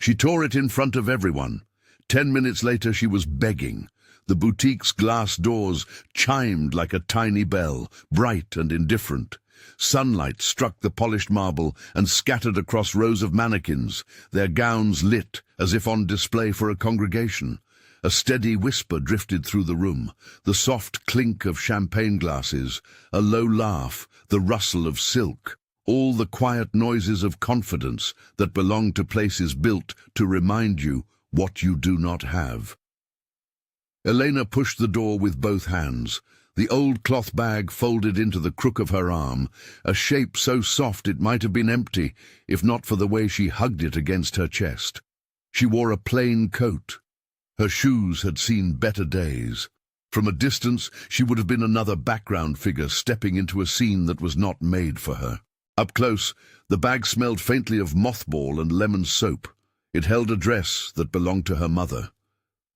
She tore it in front of everyone. 10 minutes later she was begging. The boutique's glass doors chimed like a tiny bell, bright and indifferent. Sunlight struck the polished marble and scattered across rows of mannequins, their gowns lit as if on display for a congregation. A steady whisper drifted through the room, the soft clink of champagne glasses, a low laugh, the rustle of silk, all the quiet noises of confidence that belong to places built to remind you what you do not have. Elena pushed the door with both hands, the old cloth bag folded into the crook of her arm, a shape so soft it might have been empty, if not for the way she hugged it against her chest. She wore a plain coat. Her shoes had seen better days. From a distance, she would have been another background figure stepping into a scene that was not made for her. Up close, the bag smelled faintly of mothball and lemon soap. It held a dress that belonged to her mother,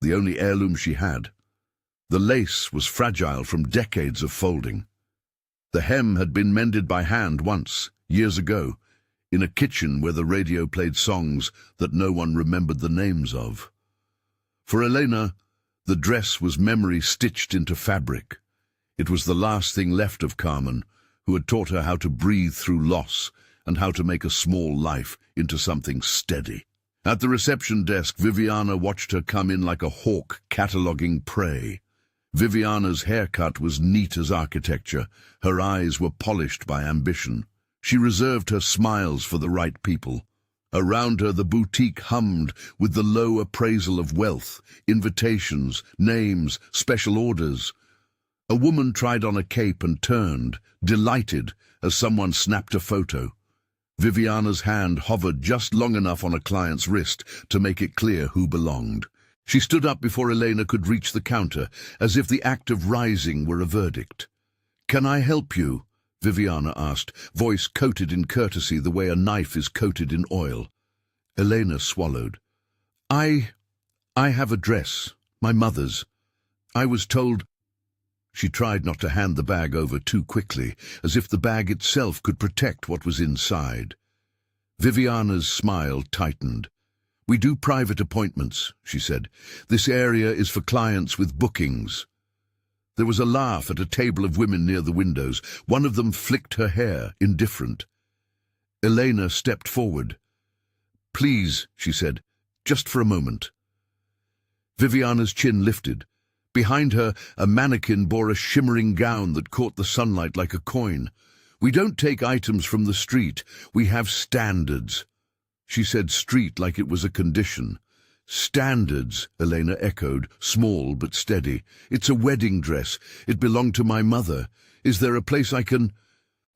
the only heirloom she had. The lace was fragile from decades of folding. The hem had been mended by hand once, years ago, in a kitchen where the radio played songs that no one remembered the names of. For Elena, the dress was memory stitched into fabric. It was the last thing left of Carmen, who had taught her how to breathe through loss and how to make a small life into something steady. At the reception desk, Viviana watched her come in like a hawk cataloguing prey. Viviana's haircut was neat as architecture. Her eyes were polished by ambition. She reserved her smiles for the right people. Around her the boutique hummed with the low appraisal of wealth, invitations, names, special orders. A woman tried on a cape and turned, delighted, as someone snapped a photo. Viviana's hand hovered just long enough on a client's wrist to make it clear who belonged. She stood up before Elena could reach the counter, as if the act of rising were a verdict. "Can I help you?" Viviana asked, voice coated in courtesy the way a knife is coated in oil. Elena swallowed. I have a dress, my mother's. I was told—" She tried not to hand the bag over too quickly, as if the bag itself could protect what was inside. Viviana's smile tightened. "We do private appointments," she said. "This area is for clients with bookings." There was a laugh at a table of women near the windows. One of them flicked her hair, indifferent. Elena stepped forward. "Please," she said, "just for a moment." Viviana's chin lifted. Behind her, a mannequin bore a shimmering gown that caught the sunlight like a coin. "We don't take items from the street. We have standards." She said street like it was a condition. "Standards," Elena echoed, small but steady. "It's a wedding dress. It belonged to my mother. Is there a place I can—"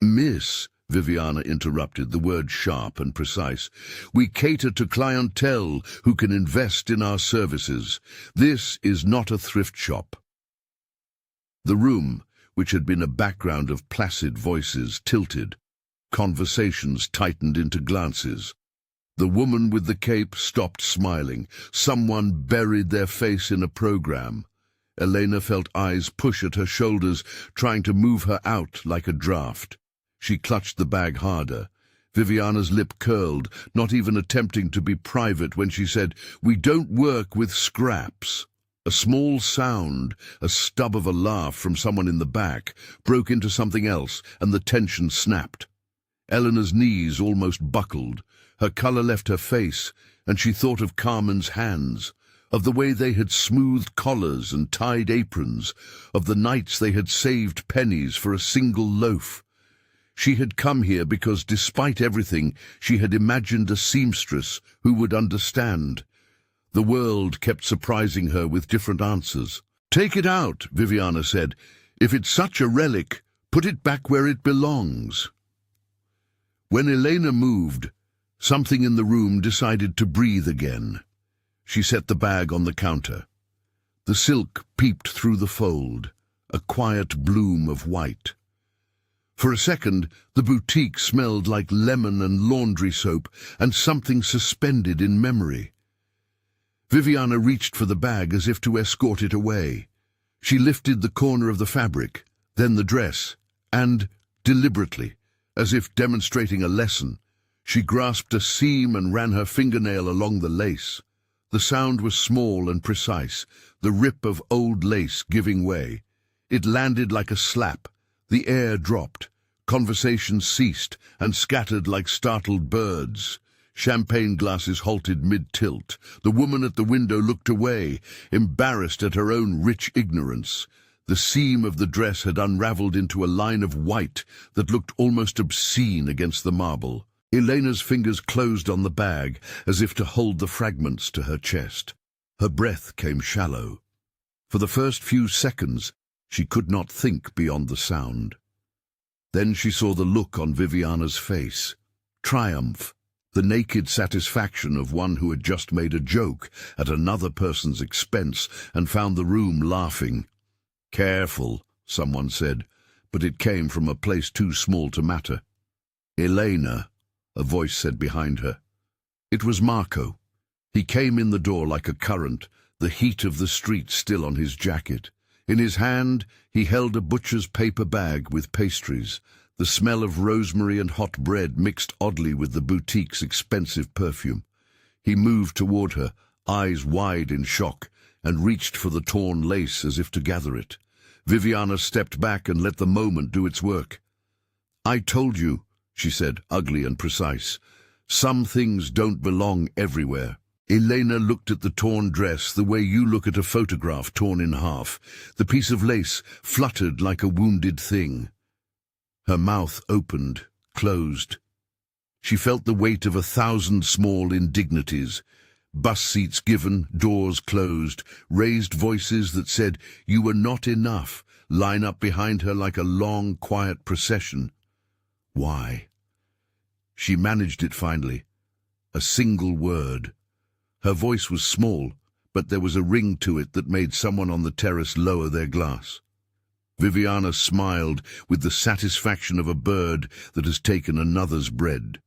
"Miss," Viviana interrupted, the word sharp and precise. "We cater to clientele who can invest in our services. This is not a thrift shop." The room, which had been a background of placid voices, tilted. Conversations tightened into glances. The woman with the cape stopped smiling. Someone buried their face in a program. Elena felt eyes push at her shoulders, trying to move her out like a draft. She clutched the bag harder. Viviana's lip curled, not even attempting to be private when she said, "We don't work with scraps." A small sound, a stub of a laugh from someone in the back, broke into something else, and the tension snapped. Eleanor's knees almost buckled. Her color left her face, and she thought of Carmen's hands, of the way they had smoothed collars and tied aprons, of the nights they had saved pennies for a single loaf. She had come here because, despite everything, she had imagined a seamstress who would understand. The world kept surprising her with different answers. "Take it out," Viviana said. "If it's such a relic, put it back where it belongs." When Elena moved, something in the room decided to breathe again. She set the bag on the counter. The silk peeped through the fold, a quiet bloom of white. For a second, the boutique smelled like lemon and laundry soap, and something suspended in memory. Viviana reached for the bag as if to escort it away. She lifted the corner of the fabric, then the dress, and, deliberately, as if demonstrating a lesson, She grasped a seam and ran her fingernail along the lace. The sound was small and precise, the rip of old lace giving way. It landed like a slap. The air dropped. Conversation ceased and scattered like startled birds. Champagne glasses halted mid-tilt. The woman at the window looked away, embarrassed at her own rich ignorance. The seam of the dress had unraveled into a line of white that looked almost obscene against the marble. Elena's fingers closed on the bag, as if to hold the fragments to her chest. Her breath came shallow. For the first few seconds, she could not think beyond the sound. Then she saw the look on Viviana's face. Triumph, the naked satisfaction of one who had just made a joke at another person's expense and found the room laughing. "Careful," someone said, but it came from a place too small to matter. "Elena," a voice said behind her. It was Marco. He came in the door like a current, the heat of the street still on his jacket. In his hand, he held a butcher's paper bag with pastries. The smell of rosemary and hot bread mixed oddly with the boutique's expensive perfume. He moved toward her, eyes wide in shock, and reached for the torn lace as if to gather it. Viviana stepped back and let the moment do its work. "I told you," she said, ugly and precise. "Some things don't belong everywhere." Elena looked at the torn dress the way you look at a photograph torn in half. The piece of lace fluttered like a wounded thing. Her mouth opened, closed. She felt the weight of 1,000 small indignities. Bus seats given, doors closed, raised voices that said, "You were not enough," line up behind her like a long, quiet procession. Why? She managed it finally. A single word. Her voice was small, but there was a ring to it that made someone on the terrace lower their glass. Viviana smiled with the satisfaction of a bird that has taken another's bread.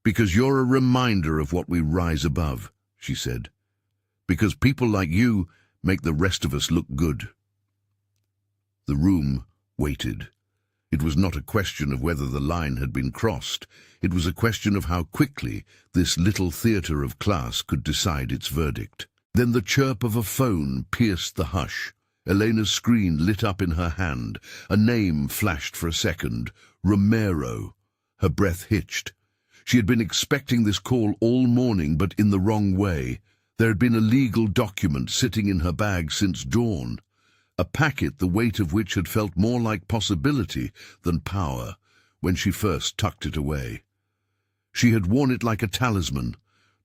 "Because you're a reminder of what we rise above," she said. "Because people like you make the rest of us look good." The room waited. It was not a question of whether the line had been crossed. It was a question of how quickly this little theatre of class could decide its verdict. Then the chirp of a phone pierced the hush. Elena's screen lit up in her hand. A name flashed for a second. Romero. Her breath hitched. She had been expecting this call all morning, but in the wrong way. There had been a legal document sitting in her bag since dawn. A packet the weight of which had felt more like possibility than power when she first tucked it away. She had worn it like a talisman,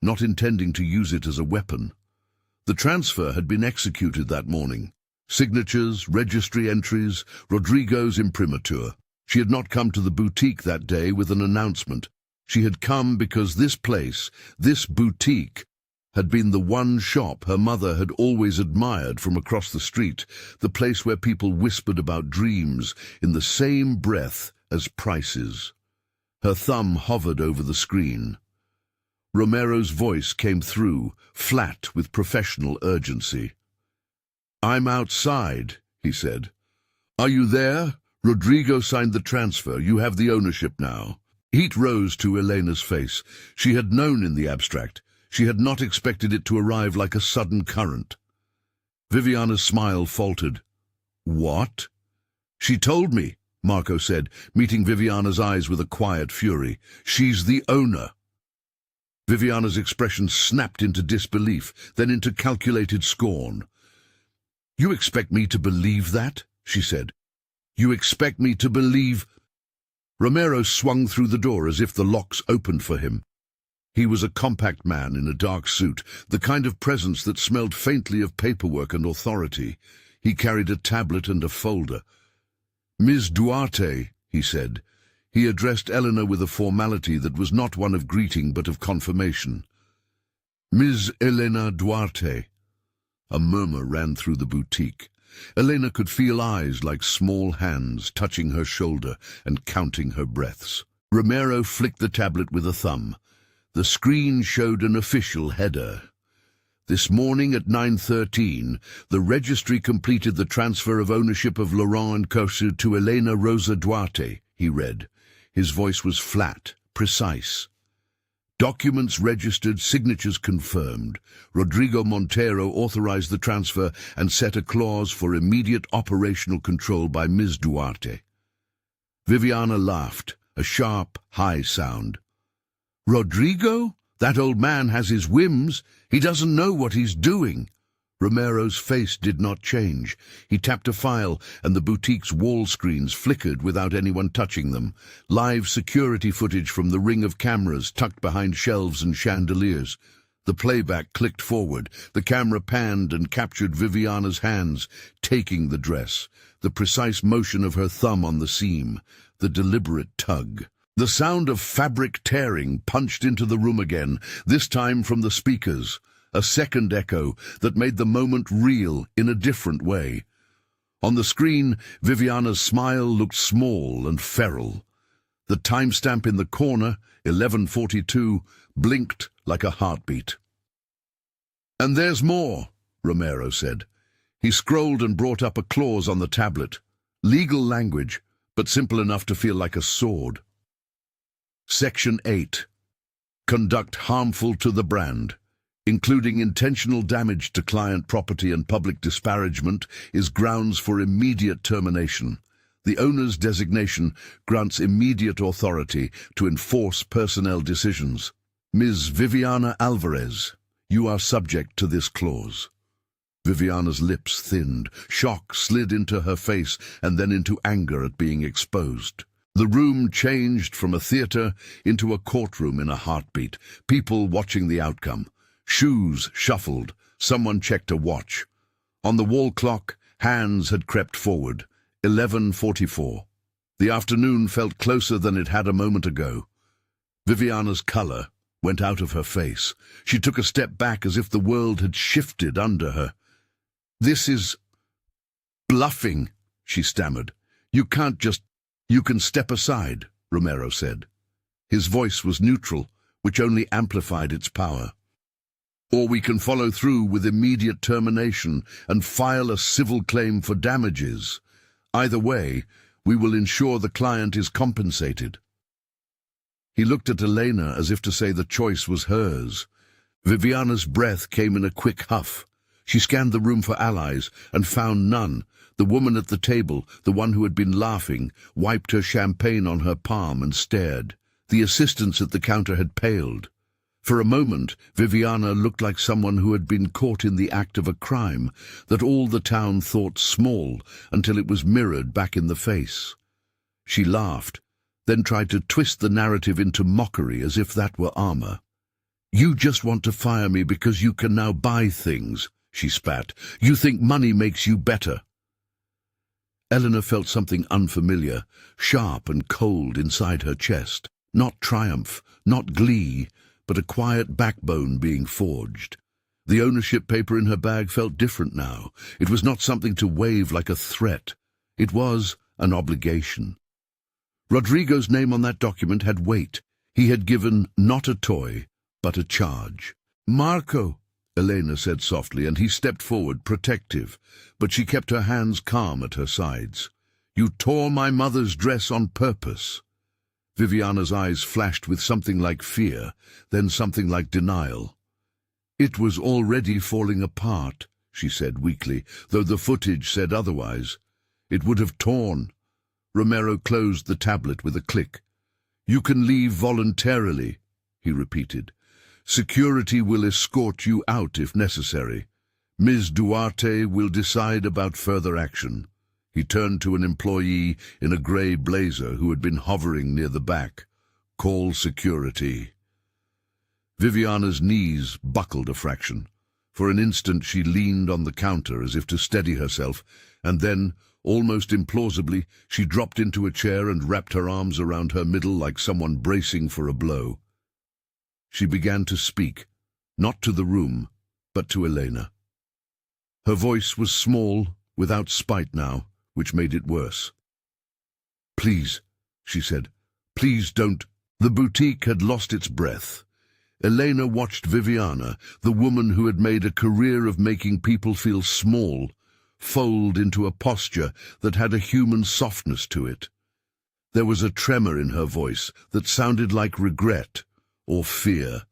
not intending to use it as a weapon. The transfer had been executed that morning. Signatures, registry entries, Rodrigo's imprimatur. She had not come to the boutique that day with an announcement. She had come because this place, this boutique, had been the one shop her mother had always admired from across the street, the place where people whispered about dreams in the same breath as prices. Her thumb hovered over the screen. Romero's voice came through, flat with professional urgency. "I'm outside," he said. "Are you there? Rodrigo signed the transfer. You have the ownership now." Heat rose to Elena's face. She had known in the abstract. She had not expected it to arrive like a sudden current. Viviana's smile faltered. "What?" "She told me," Marco said, meeting Viviana's eyes with a quiet fury. "She's the owner." Viviana's expression snapped into disbelief, then into calculated scorn. "You expect me to believe that?" she said. "You expect me to believe—" Romero swung through the door as if the locks opened for him. He was a compact man in a dark suit, the kind of presence that smelled faintly of paperwork and authority. He carried a tablet and a folder. "Ms. Duarte," he said. He addressed Elena with a formality that was not one of greeting but of confirmation. "Ms. Elena Duarte." A murmur ran through the boutique. Elena could feel eyes like small hands touching her shoulder and counting her breaths. Romero flicked the tablet with a thumb. The screen showed an official header. "This morning at 9:13, the registry completed the transfer of ownership of Laurent & Co. to Elena Rosa Duarte," he read. His voice was flat, precise. Documents registered, signatures confirmed. Rodrigo Montero authorized the transfer and set a clause for immediate operational control by Ms. Duarte. Viviana laughed, a sharp, high sound. "Rodrigo? That old man has his whims. He doesn't know what he's doing." Romero's face did not change. He tapped a file, and the boutique's wall screens flickered without anyone touching them. Live security footage from the ring of cameras tucked behind shelves and chandeliers. The playback clicked forward. The camera panned and captured Viviana's hands, taking the dress, the precise motion of her thumb on the seam, the deliberate tug. The sound of fabric tearing punched into the room again, this time from the speakers. A second echo that made the moment real in a different way. On the screen, Viviana's smile looked small and feral. The timestamp in the corner, 11:42, blinked like a heartbeat. "And there's more," Romero said. He scrolled and brought up a clause on the tablet. Legal language, but simple enough to feel like a sword. Section 8. Conduct harmful to the brand, including intentional damage to client property and public disparagement, is grounds for immediate termination. The owner's designation grants immediate authority to enforce personnel decisions. Ms. Viviana Alvarez, you are subject to this clause. Viviana's lips thinned. Shock slid into her face and then into anger at being exposed. The room changed from a theater into a courtroom in a heartbeat, people watching the outcome. Shoes shuffled. Someone checked a watch. On the wall clock, hands had crept forward. 11:44. The afternoon felt closer than it had a moment ago. Viviana's color went out of her face. She took a step back as if the world had shifted under her. "This is bluffing," she stammered. "You can't just—" "You can step aside," Romero said. His voice was neutral, which only amplified its power. "Or we can follow through with immediate termination and file a civil claim for damages. Either way, we will ensure the client is compensated." He looked at Elena as if to say the choice was hers. Viviana's breath came in a quick huff. She scanned the room for allies and found none. The woman at the table, the one who had been laughing, wiped her champagne on her palm and stared. The assistants at the counter had paled. For a moment, Viviana looked like someone who had been caught in the act of a crime that all the town thought small until it was mirrored back in the face. She laughed, then tried to twist the narrative into mockery as if that were armor. "You just want to fire me because you can now buy things," she spat. "You think money makes you better." Elena felt something unfamiliar, sharp and cold inside her chest. Not triumph, not glee, but a quiet backbone being forged. The ownership paper in her bag felt different now. It was not something to wave like a threat. It was an obligation. Rodrigo's name on that document had weight. He had given not a toy, but a charge. "Marco," Elena said softly, and he stepped forward, protective, but she kept her hands calm at her sides. "You tore my mother's dress on purpose." Viviana's eyes flashed with something like fear, then something like denial. "It was already falling apart," she said weakly, though the footage said otherwise. "It would have torn." Romero closed the tablet with a click. "You can leave voluntarily," he repeated. "Security will escort you out if necessary. Ms. Duarte will decide about further action." He turned to an employee in a grey blazer who had been hovering near the back. "Call security." Viviana's knees buckled a fraction. For an instant she leaned on the counter as if to steady herself, and then, almost implausibly, she dropped into a chair and wrapped her arms around her middle like someone bracing for a blow. She began to speak, not to the room, but to Elena. Her voice was small, without spite now, which made it worse. "Please," she said, "please don't." The boutique had lost its breath. Elena watched Viviana, the woman who had made a career of making people feel small, fold into a posture that had a human softness to it. There was a tremor in her voice that sounded like regret, or fear,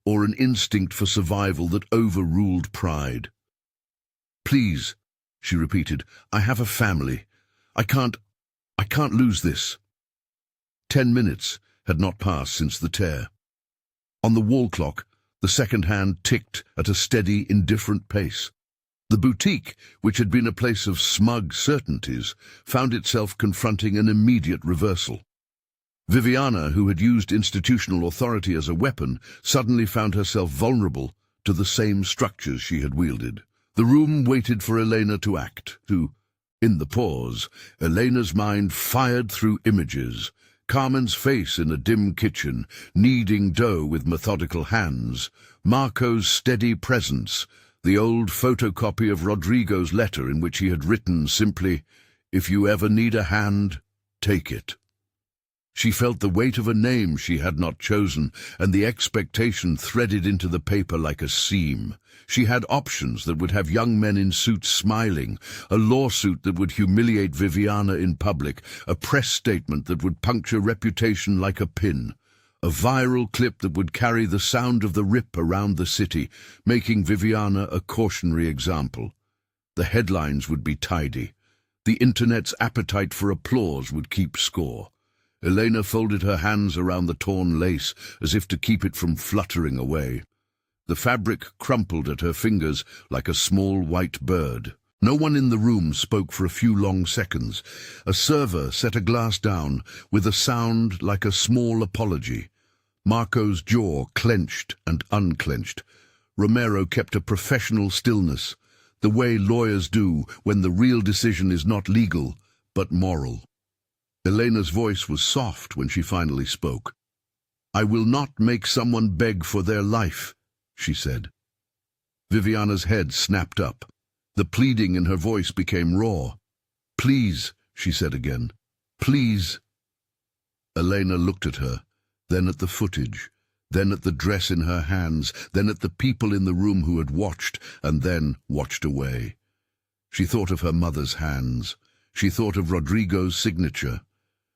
or an instinct for survival that overruled pride. "Please," she repeated, "I have a family. I can't lose this." 10 minutes had not passed since the tear. On the wall clock, the second hand ticked at a steady, indifferent pace. The boutique, which had been a place of smug certainties, found itself confronting an immediate reversal. Viviana, who had used institutional authority as a weapon, suddenly found herself vulnerable to the same structures she had wielded. The room waited for Elena to act. In the pause, Elena's mind fired through images. Carmen's face in a dim kitchen, kneading dough with methodical hands, Marco's steady presence, the old photocopy of Rodrigo's letter in which he had written simply, "If you ever need a hand, take it." She felt the weight of a name she had not chosen, and the expectation threaded into the paper like a seam. She had options that would have young men in suits smiling, a lawsuit that would humiliate Viviana in public, a press statement that would puncture reputation like a pin, a viral clip that would carry the sound of the rip around the city, making Viviana a cautionary example. The headlines would be tidy. The internet's appetite for applause would keep score. Elena folded her hands around the torn lace as if to keep it from fluttering away. The fabric crumpled at her fingers like a small white bird. No one in the room spoke for a few long seconds. A server set a glass down with a sound like a small apology. Marco's jaw clenched and unclenched. Romero kept a professional stillness, the way lawyers do when the real decision is not legal, but moral. Elena's voice was soft when she finally spoke. "I will not make someone beg for their life," she said. Viviana's head snapped up. The pleading in her voice became raw. "Please," she said again. "Please." Elena looked at her, then at the footage, then at the dress in her hands, then at the people in the room who had watched, and then watched away. She thought of her mother's hands. She thought of Rodrigo's signature.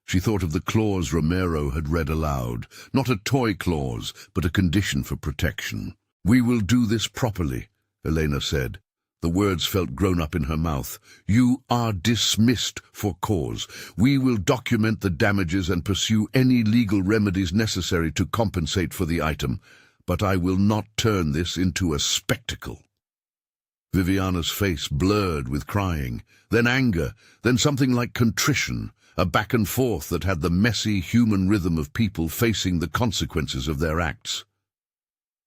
She thought of the clause Romero had read aloud, not a toy clause, but a condition for protection. "We will do this properly," Elena said. The words felt grown up in her mouth. "You are dismissed for cause. We will document the damages and pursue any legal remedies necessary to compensate for the item, but I will not turn this into a spectacle." Viviana's face blurred with crying, then anger, then something like contrition, a back and forth that had the messy human rhythm of people facing the consequences of their acts.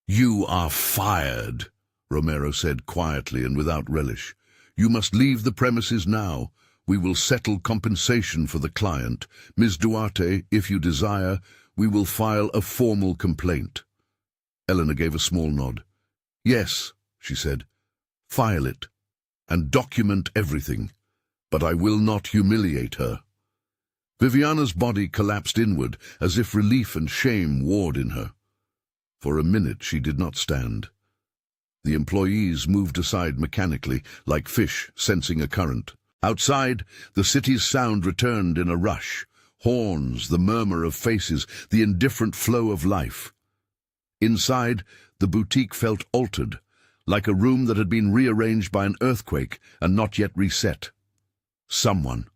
"You are fired," Romero said quietly and without relish. "You must leave the premises now. We will settle compensation for the client. Ms. Duarte, if you desire, we will file a formal complaint." Elena gave a small nod. "Yes," she said. "File it, and document everything. But I will not humiliate her." Viviana's body collapsed inward, as if relief and shame warred in her. For a minute she did not stand. The employees moved aside mechanically, like fish sensing a current. Outside, the city's sound returned in a rush. Horns, the murmur of faces, the indifferent flow of life. Inside, the boutique felt altered, like a room that had been rearranged by an earthquake and not yet reset. Someone,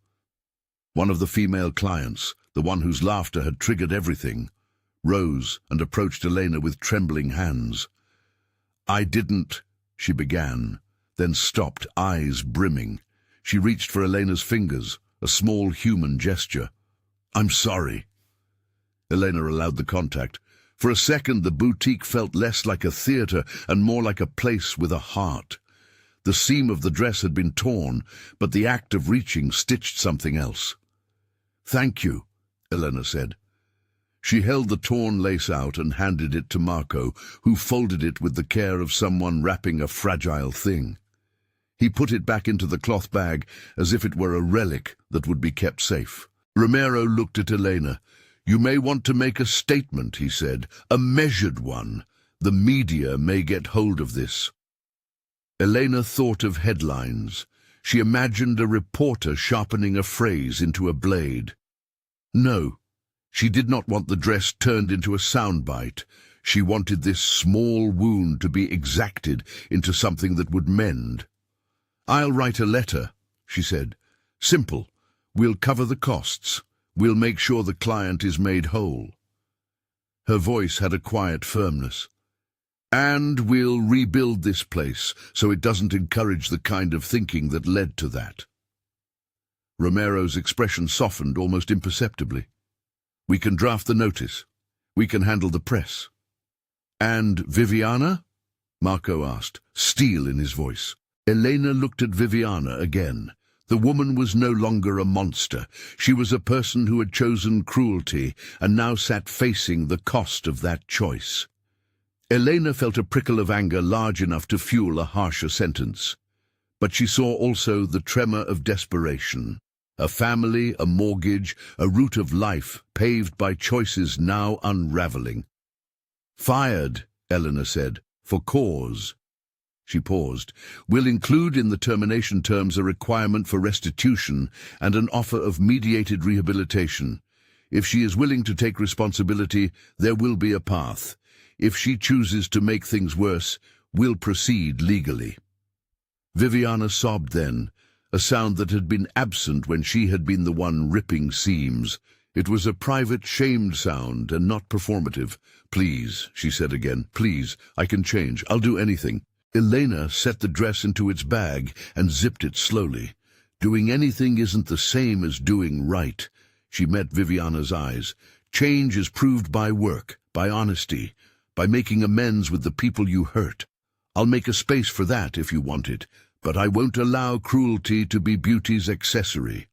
one of the female clients, the one whose laughter had triggered everything, rose and approached Elena with trembling hands. "I didn't," she began, then stopped, eyes brimming. She reached for Elena's fingers, a small human gesture. "I'm sorry." Elena allowed the contact. For a second, the boutique felt less like a theater and more like a place with a heart. The seam of the dress had been torn, but the act of reaching stitched something else. "Thank you," Elena said. She held the torn lace out and handed it to Marco, who folded it with the care of someone wrapping a fragile thing. He put it back into the cloth bag as if it were a relic that would be kept safe. Romero looked at Elena. "You may want to make a statement," he said, "a measured one. The media may get hold of this." Elena thought of headlines. She imagined a reporter sharpening a phrase into a blade. No, she did not want the dress turned into a soundbite. She wanted this small wound to be exacted into something that would mend. "I'll write a letter," she said. "Simple. We'll cover the costs. We'll make sure the client is made whole." Her voice had a quiet firmness. "And we'll rebuild this place so it doesn't encourage the kind of thinking that led to that." Romero's expression softened almost imperceptibly. "We can draft the notice. We can handle the press." "And Viviana?" Marco asked, steel in his voice. Elena looked at Viviana again. The woman was no longer a monster. She was a person who had chosen cruelty and now sat facing the cost of that choice. Elena felt a prickle of anger large enough to fuel a harsher sentence. But she saw also the tremor of desperation. A family, a mortgage, a route of life paved by choices now unraveling. "Fired," Elena said, "for cause." She paused. "We'll include in the termination terms a requirement for restitution and an offer of mediated rehabilitation. If she is willing to take responsibility, there will be a path. If she chooses to make things worse, we'll proceed legally." Viviana sobbed then, a sound that had been absent when she had been the one ripping seams. It was a private, shamed sound and not performative. "Please," she said again, "please, I can change. I'll do anything." Elena set the dress into its bag and zipped it slowly. "Doing anything isn't the same as doing right." She met Viviana's eyes. "Change is proved by work, by honesty, by making amends with the people you hurt. I'll make a space for that if you want it, but I won't allow cruelty to be beauty's accessory."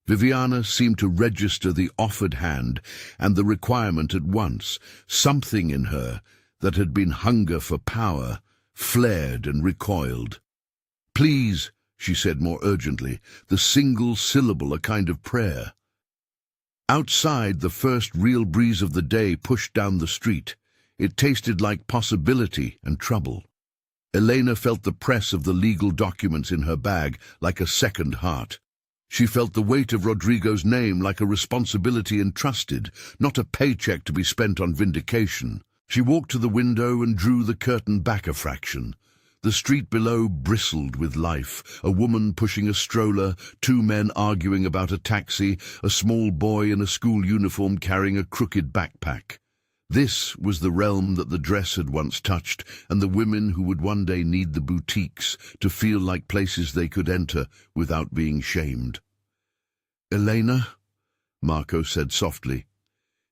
Viviana seemed to register the offered hand and the requirement at once. Something in her that had been hunger for power flared and recoiled. "Please," she said more urgently, the single syllable a kind of prayer. Outside, the first real breeze of the day pushed down the street. It tasted like possibility and trouble. Elena felt the press of the legal documents in her bag like a second heart. She felt the weight of Rodrigo's name like a responsibility entrusted, not a paycheck to be spent on vindication. She walked to the window and drew the curtain back a fraction. The street below bristled with life, a woman pushing a stroller, two men arguing about a taxi, a small boy in a school uniform carrying a crooked backpack. This was the realm that the dress had once touched, and the women who would one day need the boutiques to feel like places they could enter without being shamed. "Elena?" Marco said softly.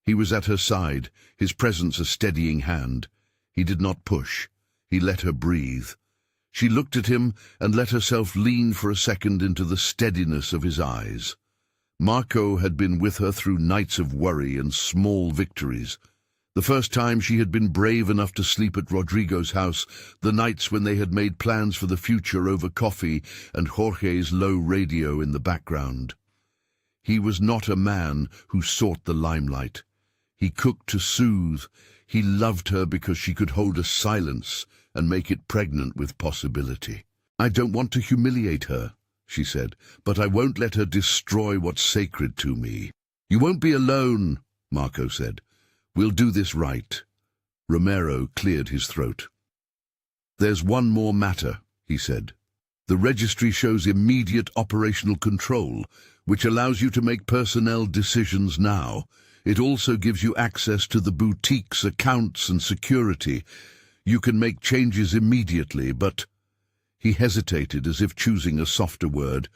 He was at her side, his presence a steadying hand. He did not push. He let her breathe. She looked at him and let herself lean for a second into the steadiness of his eyes. Marco had been with her through nights of worry and small victories. The first time she had been brave enough to sleep at Rodrigo's house, the nights when they had made plans for the future over coffee and Jorge's low radio in the background. He was not a man who sought the limelight. He cooked to soothe. He loved her because she could hold a silence and make it pregnant with possibility. "I don't want to humiliate her," she said, "but I won't let her destroy what's sacred to me." "You won't be alone," Marco said. "We'll do this right." Romero cleared his throat. "There's one more matter," he said. "The registry shows immediate operational control, which allows you to make personnel decisions now. It also gives you access to the boutique's accounts and security. You can make changes immediately, but—" He hesitated as if choosing a softer word.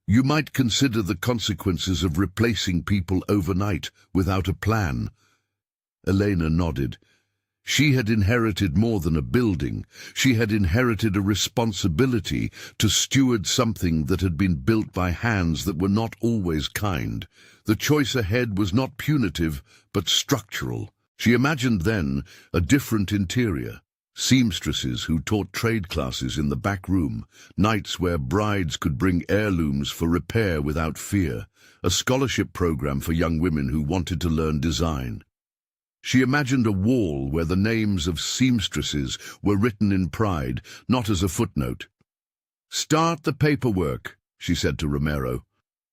"You might consider the consequences of replacing people overnight without a plan." Elena nodded. She had inherited more than a building. She had inherited a responsibility to steward something that had been built by hands that were not always kind. The choice ahead was not punitive, but structural. She imagined then a different interior. Seamstresses who taught trade classes in the back room, nights where brides could bring heirlooms for repair without fear, a scholarship program for young women who wanted to learn design. She imagined a wall where the names of seamstresses were written in pride, not as a footnote. "Start the paperwork," she said to Romero.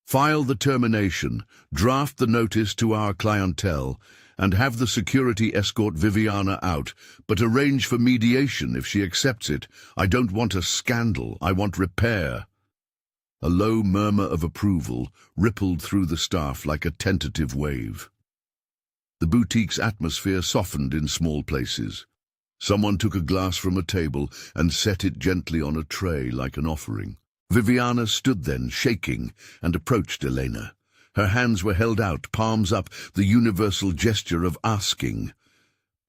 File the termination, draft the notice to our clientele, and have the security escort Viviana out, but arrange for mediation if she accepts it. I don't want a scandal, I want repair." A low murmur of approval rippled through the staff like a tentative wave. The boutique's atmosphere softened in small places. Someone took a glass from a table and set it gently on a tray like an offering. Viviana stood then, shaking, and approached Elena. Her hands were held out, palms up, the universal gesture of asking.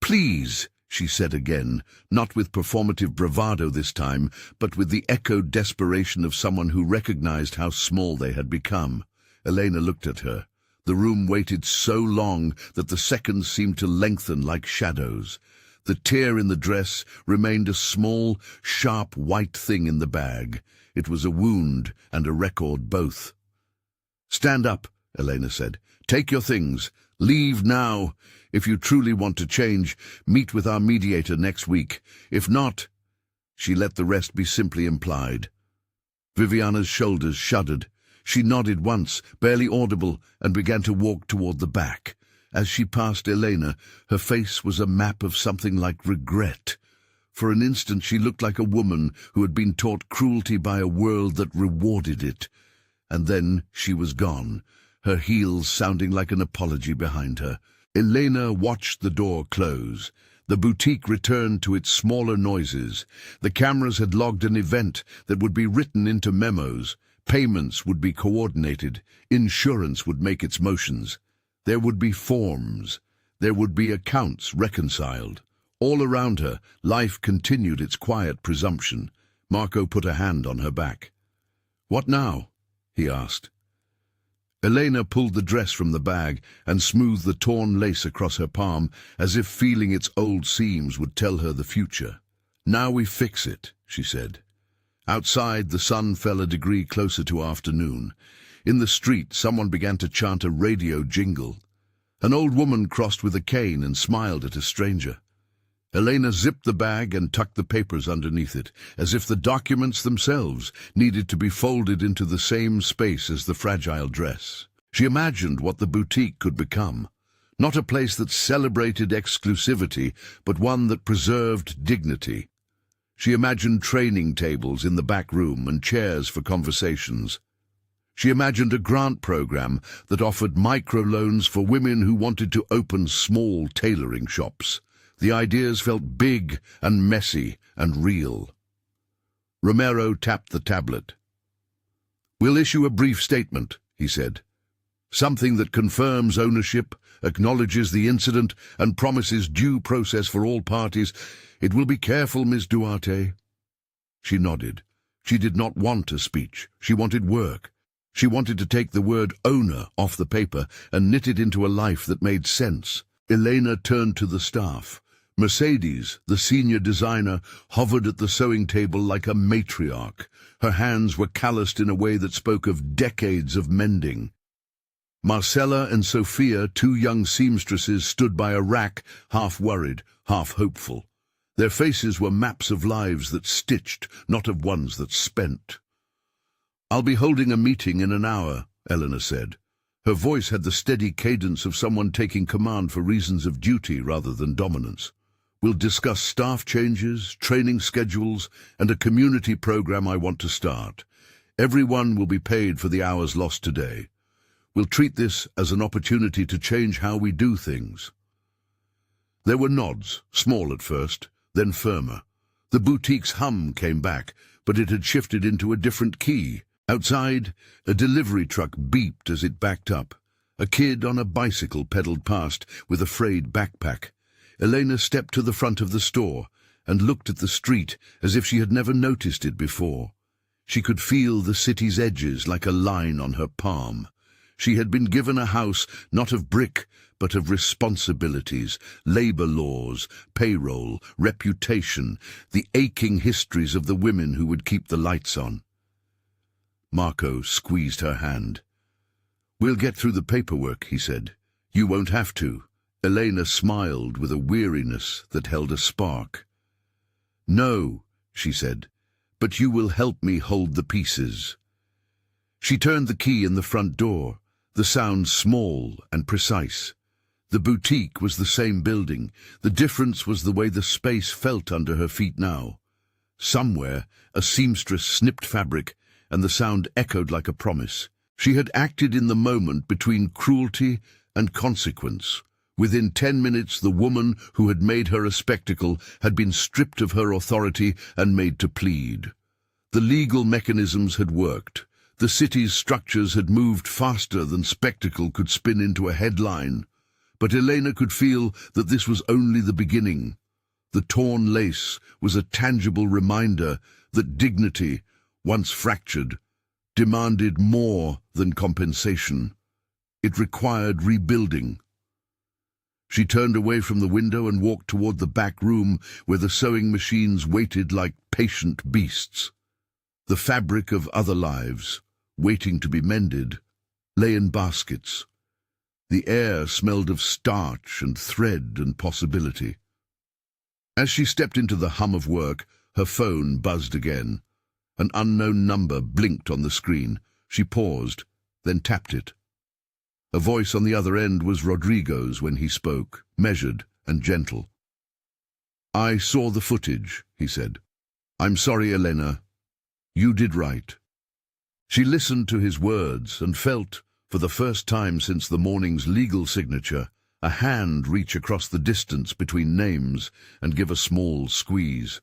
"Please," she said again, not with performative bravado this time, but with the echoed desperation of someone who recognized how small they had become. Elena looked at her. The room waited so long that the seconds seemed to lengthen like shadows. The tear in the dress remained a small, sharp white thing in the bag. It was a wound and a record both. "Stand up," Elena said. "Take your things. Leave now. If you truly want to change, meet with our mediator next week. If not—" She let the rest be simply implied. Viviana's shoulders shuddered. She nodded once, barely audible, and began to walk toward the back. As she passed Elena, her face was a map of something like regret. For an instant she looked like a woman who had been taught cruelty by a world that rewarded it. And then she was gone, her heels sounding like an apology behind her. Elena watched the door close. The boutique returned to its smaller noises. The cameras had logged an event that would be written into memos. Payments would be coordinated. Insurance would make its motions. There would be forms. There would be accounts reconciled. All around her, life continued its quiet presumption. Marco put a hand on her back. "What now?" he asked. Elena pulled the dress from the bag and smoothed the torn lace across her palm, as if feeling its old seams would tell her the future. "Now we fix it," she said. Outside, the sun fell a degree closer to afternoon. In the street, someone began to chant a radio jingle. An old woman crossed with a cane and smiled at a stranger. Elena zipped the bag and tucked the papers underneath it, as if the documents themselves needed to be folded into the same space as the fragile dress. She imagined what the boutique could become. Not a place that celebrated exclusivity, but one that preserved dignity. She imagined training tables in the back room and chairs for conversations. She imagined a grant program that offered microloans for women who wanted to open small tailoring shops. The ideas felt big and messy and real. Romero tapped the tablet. "We'll issue a brief statement," he said. "Something that confirms ownership, acknowledges the incident, and promises due process for all parties. It will be careful, Miss Duarte." She nodded. She did not want a speech. She wanted work. She wanted to take the word owner off the paper and knit it into a life that made sense. Elena turned to the staff. Mercedes, the senior designer, hovered at the sewing table like a matriarch. Her hands were calloused in a way that spoke of decades of mending. Marcella and Sophia, two young seamstresses, stood by a rack, half worried, half hopeful. Their faces were maps of lives that stitched, not of ones that spent. "I'll be holding a meeting in an hour," Elena said. Her voice had the steady cadence of someone taking command for reasons of duty rather than dominance. "We'll discuss staff changes, training schedules, and a community program I want to start. Everyone will be paid for the hours lost today. We'll treat this as an opportunity to change how we do things." There were nods, small at first, then firmer. The boutique's hum came back, but it had shifted into a different key. Outside, a delivery truck beeped as it backed up. A kid on a bicycle pedaled past with a frayed backpack. Elena stepped to the front of the store and looked at the street as if she had never noticed it before. She could feel the city's edges like a line on her palm. She had been given a house not of brick, but of responsibilities, labor laws, payroll, reputation, the aching histories of the women who would keep the lights on. Marco squeezed her hand. "We'll get through the paperwork," he said. "You won't have to." Elena smiled with a weariness that held a spark. "No," she said, "but you will help me hold the pieces." She turned the key in the front door, the sound small and precise. The boutique was the same building. The difference was the way the space felt under her feet now. Somewhere, a seamstress snipped fabric, and the sound echoed like a promise. She had acted in the moment between cruelty and consequence. Within 10 minutes, the woman who had made her a spectacle had been stripped of her authority and made to plead. The legal mechanisms had worked. The city's structures had moved faster than spectacle could spin into a headline. But Elena could feel that this was only the beginning. The torn lace was a tangible reminder that dignity, once fractured, demanded more than compensation. It required rebuilding. She turned away from the window and walked toward the back room where the sewing machines waited like patient beasts. The fabric of other lives, waiting to be mended, lay in baskets. The air smelled of starch and thread and possibility. As she stepped into the hum of work, her phone buzzed again. An unknown number blinked on the screen. She paused, then tapped it. A voice on the other end was Rodrigo's when he spoke, measured and gentle. "I saw the footage," he said. "I'm sorry, Elena. You did right." She listened to his words and felt, for the first time since the morning's legal signature, a hand reach across the distance between names and give a small squeeze.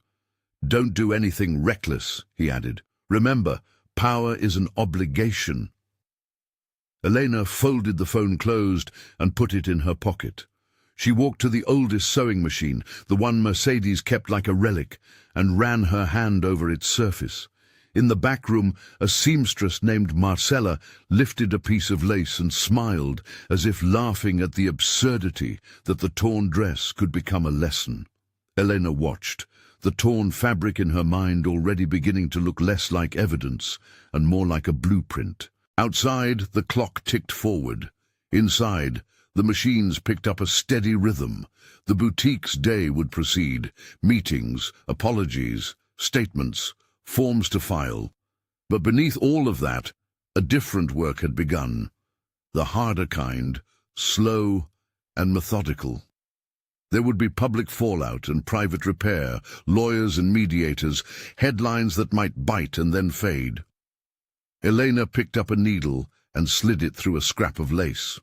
"Don't do anything reckless," he added. "Remember, power is an obligation." Elena folded the phone closed and put it in her pocket. She walked to the oldest sewing machine, the one Mercedes kept like a relic, and ran her hand over its surface. In the back room, a seamstress named Marcella lifted a piece of lace and smiled, as if laughing at the absurdity that the torn dress could become a lesson. Elena watched, the torn fabric in her mind already beginning to look less like evidence and more like a blueprint. Outside, the clock ticked forward. Inside, the machines picked up a steady rhythm. The boutique's day would proceed. Meetings, apologies, statements, forms to file. But beneath all of that, a different work had begun. The harder kind, slow and methodical. There would be public fallout and private repair, lawyers and mediators, headlines that might bite and then fade. Elena picked up a needle and slid it through a scrap of lace.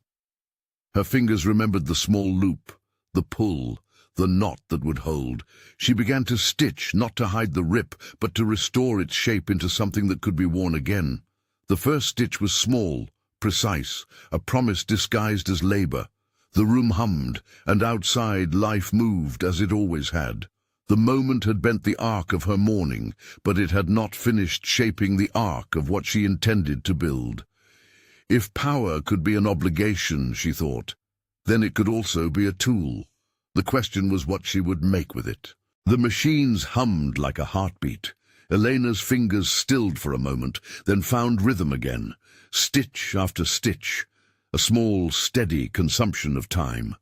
Her fingers remembered the small loop, the pull, the knot that would hold. She began to stitch, not to hide the rip, but to restore its shape into something that could be worn again. The first stitch was small, precise, a promise disguised as labor. The room hummed, and outside life moved as it always had. The moment had bent the arc of her mourning, but it had not finished shaping the arc of what she intended to build. If power could be an obligation, she thought, then it could also be a tool. The question was what she would make with it. The machines hummed like a heartbeat. Elena's fingers stilled for a moment, then found rhythm again, stitch after stitch, a small, steady consumption of time.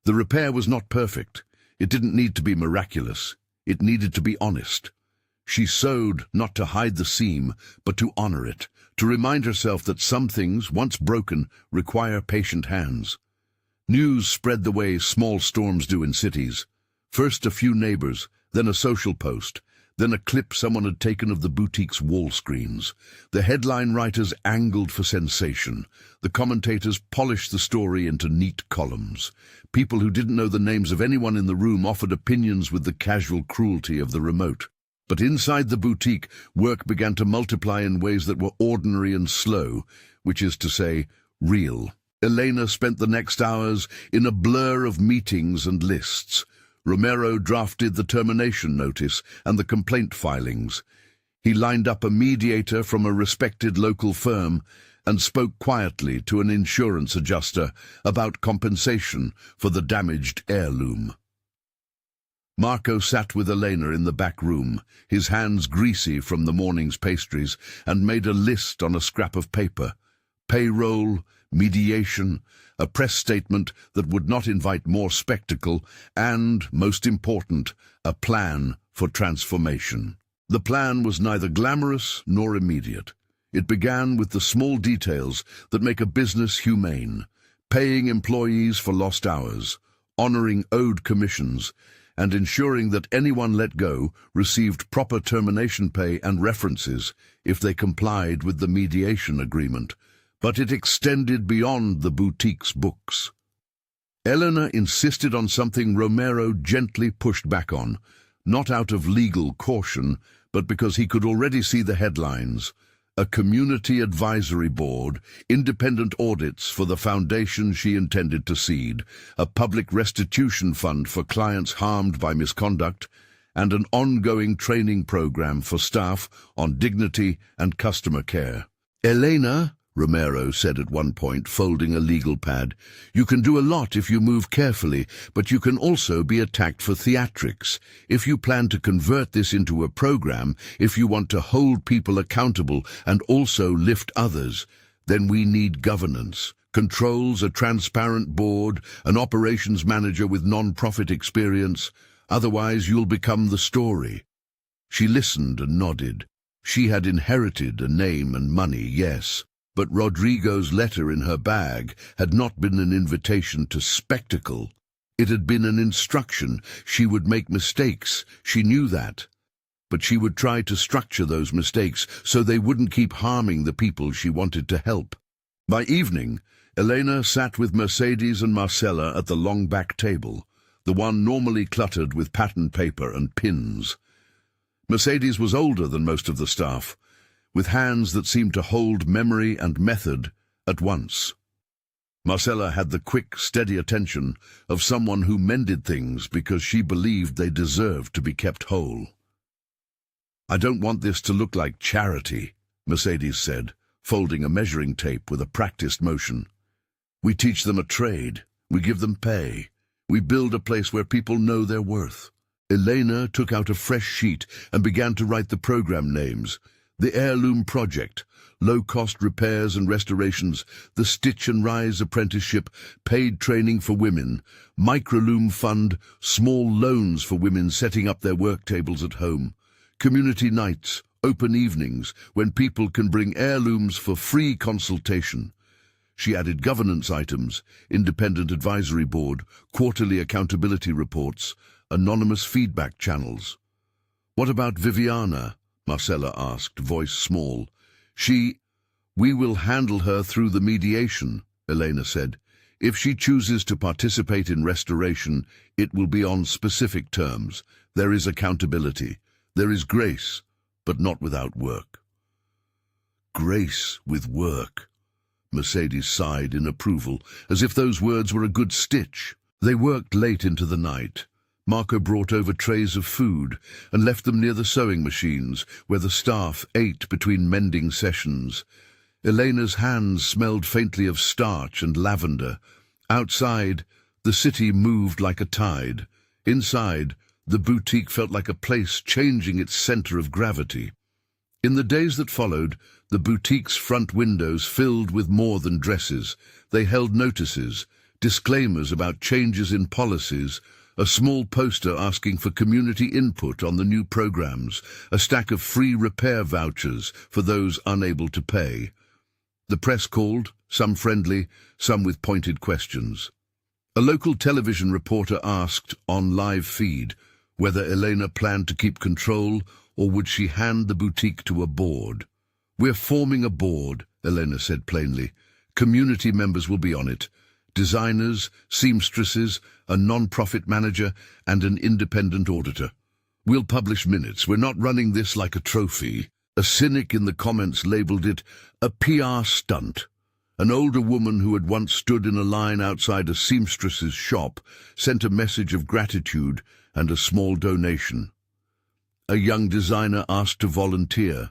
The repair was not perfect. It didn't need to be miraculous. It needed to be honest. She sewed not to hide the seam, but to honor it, to remind herself that some things, once broken, require patient hands. News spread the way small storms do in cities. First a few neighbors, then a social post, then a clip someone had taken of the boutique's wall screens. The headline writers angled for sensation. The commentators polished the story into neat columns. People who didn't know the names of anyone in the room offered opinions with the casual cruelty of the remote. But inside the boutique, work began to multiply in ways that were ordinary and slow, which is to say, real. Elena spent the next hours in a blur of meetings and lists. Romero drafted the termination notice and the complaint filings. He lined up a mediator from a respected local firm and spoke quietly to an insurance adjuster about compensation for the damaged Heirloom. Marco sat with Elena in the back room, his hands greasy from the morning's pastries, and made a list on a scrap of paper. Payroll, mediation, a press statement that would not invite more spectacle, and, most important, a plan for transformation. The plan was neither glamorous nor immediate. It began with the small details that make a business humane: paying employees for lost hours, honoring owed commissions, and ensuring that anyone let go received proper termination pay and references if they complied with the mediation agreement. But it extended beyond the boutique's books. Elena insisted on something Romero gently pushed back on, not out of legal caution, but because he could already see the headlines: a community advisory board, independent audits for the foundation she intended to seed, a public restitution fund for clients harmed by misconduct, and an ongoing training program for staff on dignity and customer care. "Elena," Romero said at one point, folding a legal pad, "you can do a lot if you move carefully, but you can also be attacked for theatrics. If you plan to convert this into a program, if you want to hold people accountable and also lift others, then we need governance, controls, a transparent board, an operations manager with non-profit experience. Otherwise you'll become the story." She listened and nodded. She had inherited a name and money, yes. But Rodrigo's letter in her bag had not been an invitation to spectacle. It had been an instruction. She would make mistakes, she knew that. But she would try to structure those mistakes so they wouldn't keep harming the people she wanted to help. By evening, Elena sat with Mercedes and Marcella at the long back table, the one normally cluttered with pattern paper and pins. Mercedes was older than most of the staff, with hands that seemed to hold memory and method at once. Marcella had the quick, steady attention of someone who mended things because she believed they deserved to be kept whole. "I don't want this to look like charity," Mercedes said, folding a measuring tape with a practiced motion. "We teach them a trade. We give them pay. We build a place where people know their worth." Elena took out a fresh sheet and began to write the program names: the Heirloom Project, low-cost repairs and restorations, the Stitch and Rise apprenticeship, paid training for women, Microloom Fund, small loans for women setting up their work tables at home, community nights, open evenings, when people can bring heirlooms for free consultation. She added governance items: independent advisory board, quarterly accountability reports, anonymous feedback channels. "What about Viviana?" Marcella asked, voice small. We will handle her through the mediation," Elena said. "If she chooses to participate in restoration, it will be on specific terms. There is accountability. There is grace, but not without work." "Grace with work." Mercedes sighed in approval, as if those words were a good stitch. They worked late into the night. Marco brought over trays of food and left them near the sewing machines, where the staff ate between mending sessions. Elena's hands smelled faintly of starch and lavender. Outside, the city moved like a tide. Inside, the boutique felt like a place changing its center of gravity. In the days that followed, the boutique's front windows filled with more than dresses. They held notices, disclaimers about changes in policies, a small poster asking for community input on the new programs, a stack of free repair vouchers for those unable to pay. The press called, some friendly, some with pointed questions. A local television reporter asked, on live feed, whether Elena planned to keep control or would she hand the boutique to a board. "We're forming a board," Elena said plainly. "Community members will be on it. Designers, seamstresses, a non-profit manager, and an independent auditor. We'll publish minutes. We're not running this like a trophy." A cynic in the comments labeled it a PR stunt. An older woman who had once stood in a line outside a seamstress's shop sent a message of gratitude and a small donation. A young designer asked to volunteer.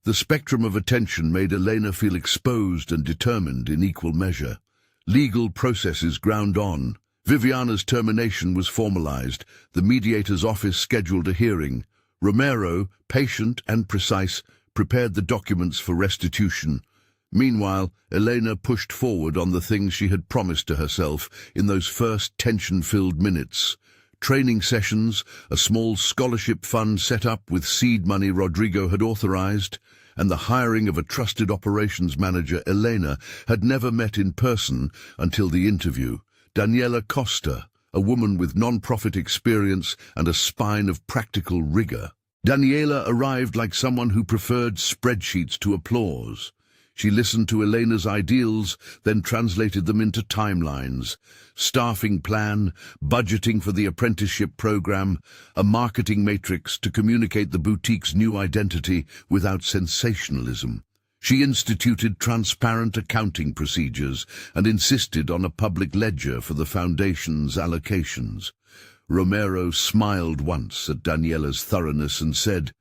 The spectrum of attention made Elena feel exposed and determined in equal measure. Legal processes ground on. Viviana's termination was formalized. The mediator's office scheduled a hearing. Romero, patient and precise, prepared the documents for restitution. Meanwhile, Elena pushed forward on the things she had promised to herself in those first tension-filled minutes. Training sessions, a small scholarship fund set up with seed money Rodrigo had authorized, and the hiring of a trusted operations manager, Elena, had never met in person until the interview. Daniela Costa, a woman with non-profit experience and a spine of practical rigor. Daniela arrived like someone who preferred spreadsheets to applause. She listened to Elena's ideals, then translated them into timelines, staffing plan, budgeting for the apprenticeship program, a marketing matrix to communicate the boutique's new identity without sensationalism. She instituted transparent accounting procedures and insisted on a public ledger for the foundation's allocations. Romero smiled once at Daniela's thoroughness and said,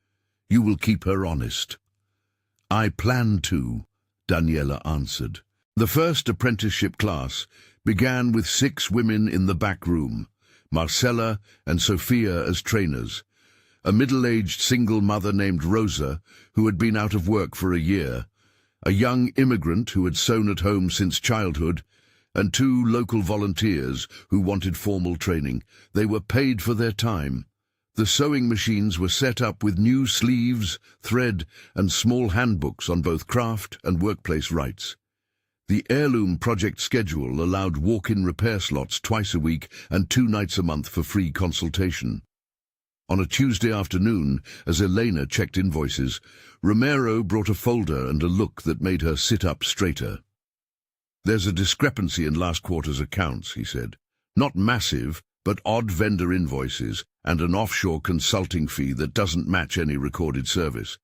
"You will keep her honest." "I plan to," Daniela answered. The first apprenticeship class began with 6 women in the back room, Marcella and Sophia as trainers, a middle-aged single mother named Rosa who had been out of work for a year, a young immigrant who had sewn at home since childhood, and 2 local volunteers who wanted formal training. They were paid for their time. The sewing machines were set up with new sleeves, thread, and small handbooks on both craft and workplace rights. The Heirloom project schedule allowed walk-in repair slots twice a week and 2 nights a month for free consultation. On a Tuesday afternoon, as Elena checked invoices, Romero brought a folder and a look that made her sit up straighter. "There's a discrepancy in last quarter's accounts," he said. "Not massive, but odd vendor invoices and an offshore consulting fee that doesn't match any recorded service.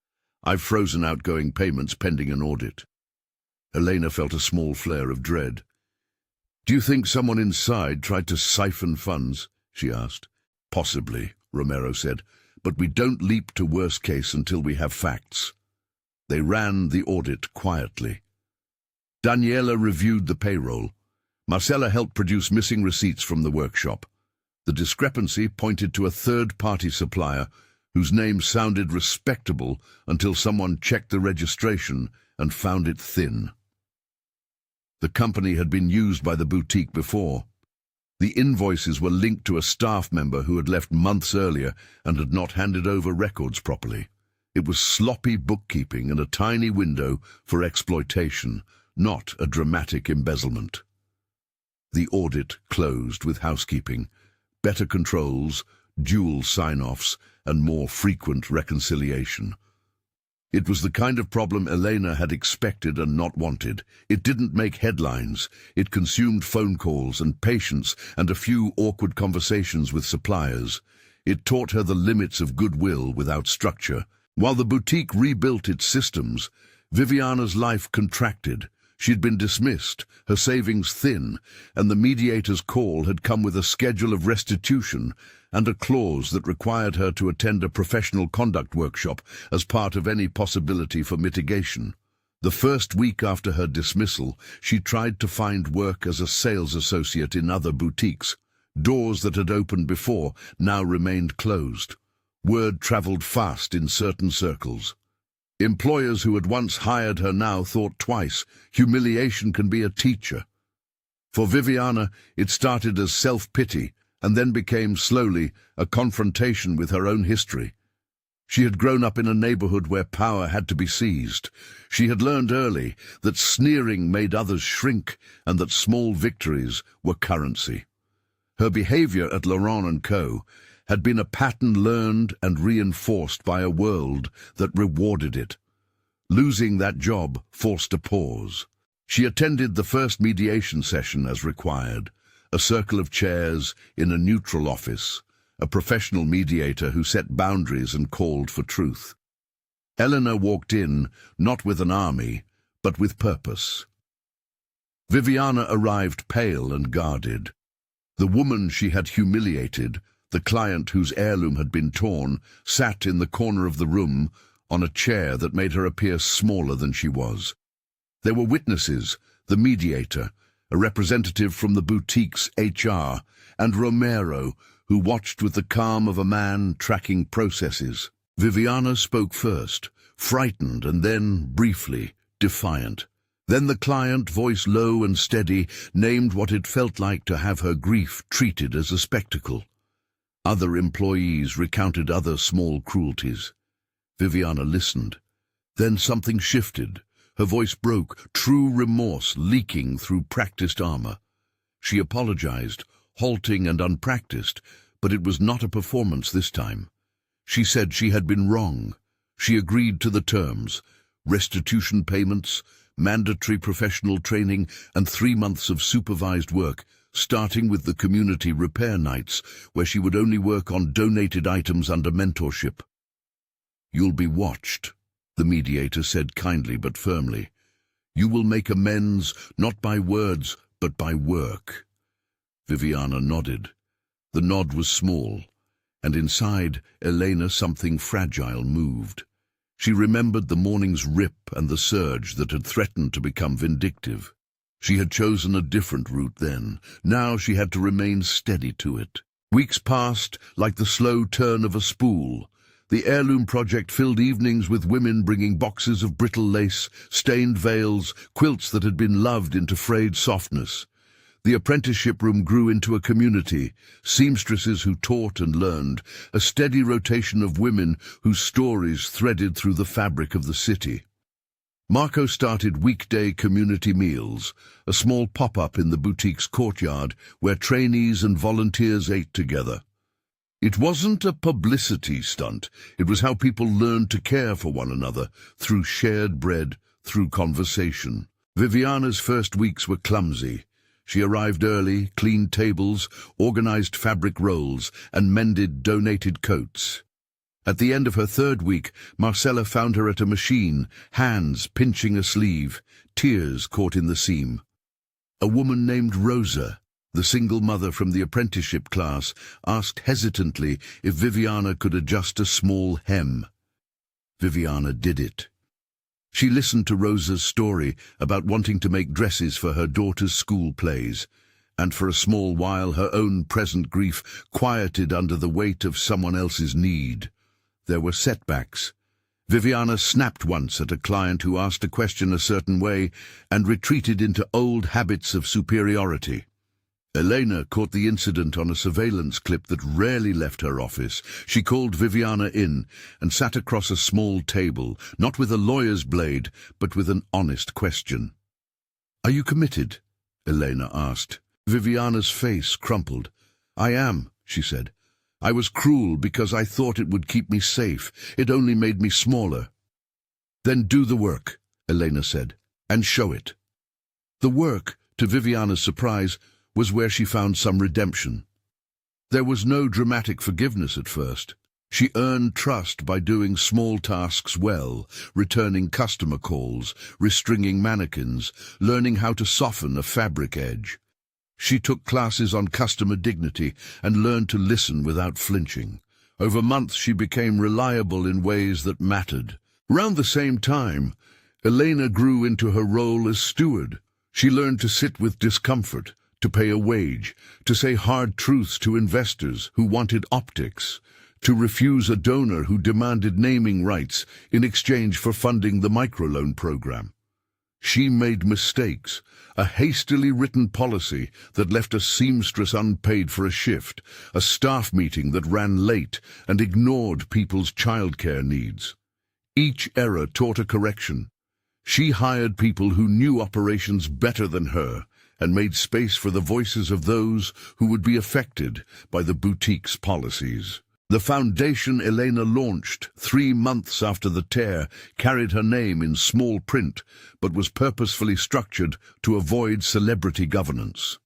I've frozen outgoing payments pending an audit." Elena felt a small flare of dread. "Do you think someone inside tried to siphon funds?" she asked. "Possibly," Romero said, "but we don't leap to worst case until we have facts." They ran the audit quietly. Daniela reviewed the payroll. Marcella helped produce missing receipts from the workshop. The discrepancy pointed to a third-party supplier whose name sounded respectable until someone checked the registration and found it thin. The company had been used by the boutique before. The invoices were linked to a staff member who had left months earlier and had not handed over records properly. It was sloppy bookkeeping and a tiny window for exploitation, not a dramatic embezzlement. The audit closed with housekeeping, better controls, dual sign-offs, and more frequent reconciliation. It was the kind of problem Elena had expected and not wanted. It didn't make headlines. It consumed phone calls and patience and a few awkward conversations with suppliers. It taught her the limits of goodwill without structure. While the boutique rebuilt its systems, Viviana's life contracted. She'd been dismissed, her savings thin, and the mediator's call had come with a schedule of restitution and a clause that required her to attend a professional conduct workshop as part of any possibility for mitigation. The first week after her dismissal, she tried to find work as a sales associate in other boutiques. Doors that had opened before now remained closed. Word traveled fast in certain circles. Employers who had once hired her now thought twice. Humiliation can be a teacher. For Viviana, it started as self-pity and then became slowly a confrontation with her own history. She had grown up in a neighborhood where power had to be seized. She had learned early that sneering made others shrink and that small victories were currency. Her behavior at Laurent & Co. had been a pattern learned and reinforced by a world that rewarded it. Losing that job forced a pause. She attended the first mediation session as required, a circle of chairs in a neutral office, a professional mediator who set boundaries and called for truth. Elena walked in, not with an army, but with purpose. Viviana arrived pale and guarded. The woman she had humiliated, the client whose heirloom had been torn, sat in the corner of the room on a chair that made her appear smaller than she was. There were witnesses, the mediator, a representative from the boutique's HR, and Romero, who watched with the calm of a man tracking processes. Viviana spoke first, frightened and then, briefly, defiant. Then the client, voice low and steady, named what it felt like to have her grief treated as a spectacle. Other employees recounted other small cruelties. Viviana listened. Then something shifted. Her voice broke, true remorse leaking through practiced armor. She apologized, halting and unpracticed, but it was not a performance this time. She said she had been wrong. She agreed to the terms: restitution payments, mandatory professional training, and 3 months of supervised work, starting with the community repair nights, where she would only work on donated items under mentorship. "You'll be watched," the mediator said kindly but firmly. "You will make amends, not by words, but by work." Viviana nodded. The nod was small, and inside Elena something fragile moved. She remembered the morning's rip and the surge that had threatened to become vindictive. She had chosen a different route then. Now she had to remain steady to it. Weeks passed like the slow turn of a spool. The Heirloom project filled evenings with women bringing boxes of brittle lace, stained veils, quilts that had been loved into frayed softness. The apprenticeship room grew into a community, seamstresses who taught and learned, a steady rotation of women whose stories threaded through the fabric of the city. Marco started weekday community meals, a small pop-up in the boutique's courtyard where trainees and volunteers ate together. It wasn't a publicity stunt. It was how people learned to care for one another, through shared bread, through conversation. Viviana's first weeks were clumsy. She arrived early, cleaned tables, organized fabric rolls, and mended donated coats. At the end of her 3rd week, Marcella found her at a machine, hands pinching a sleeve, tears caught in the seam. A woman named Rosa, the single mother from the apprenticeship class, asked hesitantly if Viviana could adjust a small hem. Viviana did it. She listened to Rosa's story about wanting to make dresses for her daughter's school plays, and for a small while her own present grief quieted under the weight of someone else's need. There were setbacks. Viviana snapped once at a client who asked a question a certain way and retreated into old habits of superiority. Elena caught the incident on a surveillance clip that rarely left her office. She called Viviana in and sat across a small table, not with a lawyer's blade, but with an honest question. "Are you committed?" Elena asked. Viviana's face crumpled. "I am," she said. "I was cruel because I thought it would keep me safe. It only made me smaller." "Then do the work," Elena said, "and show it." The work, to Viviana's surprise, was where she found some redemption. There was no dramatic forgiveness at first. She earned trust by doing small tasks well, returning customer calls, restringing mannequins, learning how to soften a fabric edge. She took classes on customer dignity and learned to listen without flinching. Over months she became reliable in ways that mattered. Around the same time, Elena grew into her role as steward. She learned to sit with discomfort, to pay a wage, to say hard truths to investors who wanted optics, to refuse a donor who demanded naming rights in exchange for funding the microloan program. She made mistakes, a hastily written policy that left a seamstress unpaid for a shift, a staff meeting that ran late and ignored people's childcare needs. Each error taught a correction. She hired people who knew operations better than her, and made space for the voices of those who would be affected by the boutique's policies. The foundation Elena launched 3 months after the tear carried her name in small print, but was purposefully structured to avoid celebrity governance.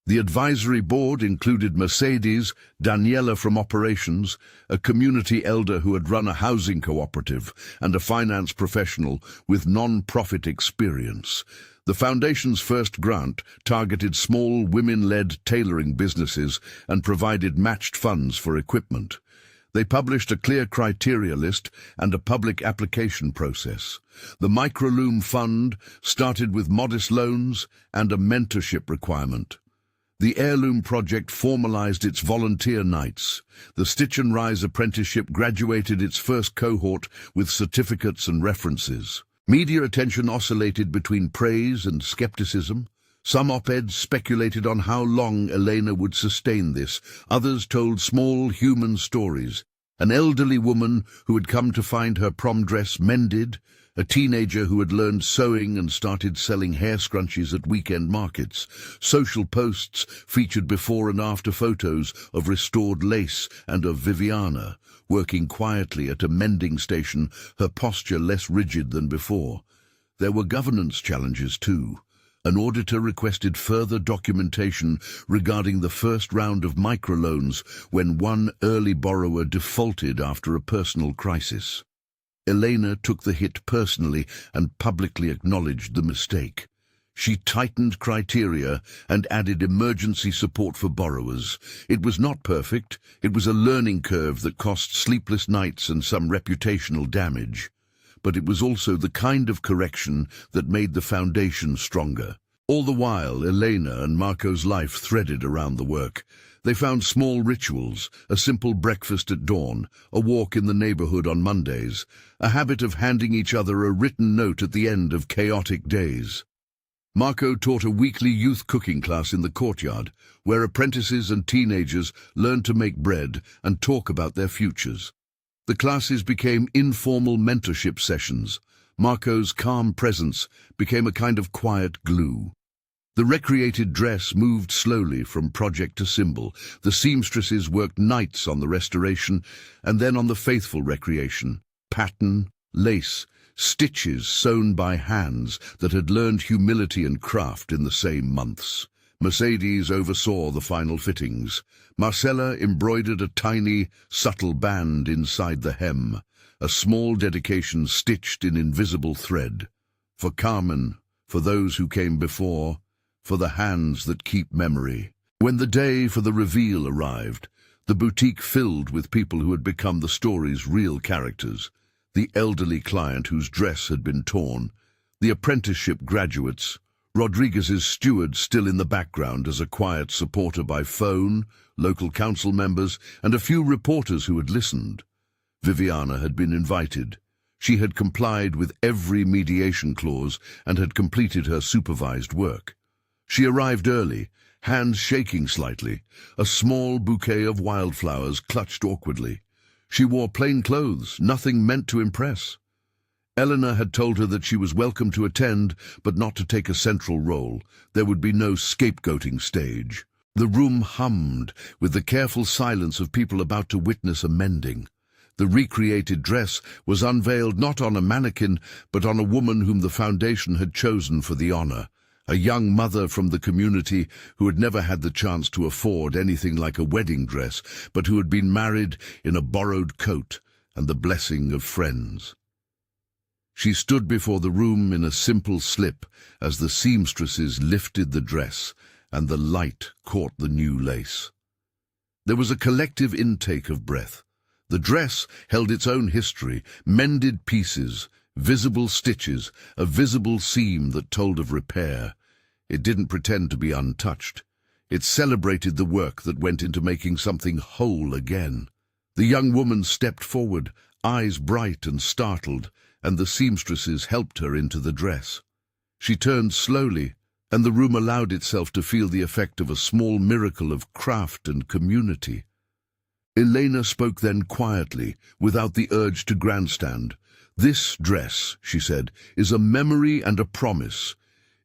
The advisory board included Mercedes, Daniela from operations, a community elder who had run a housing cooperative, and a finance professional with non-profit experience. The Foundation's first grant targeted small women-led tailoring businesses and provided matched funds for equipment. They published a clear criteria list and a public application process. The Microloom Fund started with modest loans and a mentorship requirement. The Heirloom project formalized its volunteer nights. The Stitch and Rise apprenticeship graduated its first cohort with certificates and references. Media attention oscillated between praise and skepticism. Some op-eds speculated on how long Elena would sustain this. Others told small human stories. An elderly woman who had come to find her prom dress mended, a teenager who had learned sewing and started selling hair scrunchies at weekend markets. Social posts featured before and after photos of restored lace and of Viviana, working quietly at a mending station, her posture less rigid than before. There were governance challenges too. An auditor requested further documentation regarding the first round of microloans when one early borrower defaulted after a personal crisis. Elena took the hit personally and publicly acknowledged the mistake. She tightened criteria and added emergency support for borrowers. It was not perfect. It was a learning curve that cost sleepless nights and some reputational damage. But it was also the kind of correction that made the foundation stronger. All the while, Elena and Marco's life threaded around the work. They found small rituals, a simple breakfast at dawn, a walk in the neighborhood on Mondays, a habit of handing each other a written note at the end of chaotic days. Marco taught a weekly youth cooking class in the courtyard, where apprentices and teenagers learned to make bread and talk about their futures. The classes became informal mentorship sessions. Marco's calm presence became a kind of quiet glue. The recreated dress moved slowly from project to symbol. The seamstresses worked nights on the restoration and then on the faithful recreation. Pattern, lace, stitches sewn by hands that had learned humility and craft in the same months. Mercedes oversaw the final fittings. Marcella embroidered a tiny, subtle band inside the hem, a small dedication stitched in invisible thread. For Carmen, for those who came before, for the hands that keep memory. When the day for the reveal arrived, the boutique filled with people who had become the story's real characters. The elderly client whose dress had been torn, the apprenticeship graduates, Rodriguez's steward still in the background as a quiet supporter by phone, local council members, and a few reporters who had listened. Viviana had been invited. She had complied with every mediation clause and had completed her supervised work. She arrived early, hands shaking slightly, a small bouquet of wildflowers clutched awkwardly. She wore plain clothes, nothing meant to impress. Elena had told her that she was welcome to attend, but not to take a central role. There would be no scapegoating stage. The room hummed with the careful silence of people about to witness a mending. The recreated dress was unveiled not on a mannequin, but on a woman whom the foundation had chosen for the honor. A young mother from the community who had never had the chance to afford anything like a wedding dress, but who had been married in a borrowed coat and the blessing of friends. She stood before the room in a simple slip as the seamstresses lifted the dress and the light caught the new lace. There was a collective intake of breath. The dress held its own history, mended pieces, visible stitches, a visible seam that told of repair. It didn't pretend to be untouched. It celebrated the work that went into making something whole again. The young woman stepped forward, eyes bright and startled, and the seamstresses helped her into the dress. She turned slowly, and the room allowed itself to feel the effect of a small miracle of craft and community. Elena spoke then quietly, without the urge to grandstand. "This dress," she said, "is a memory and a promise.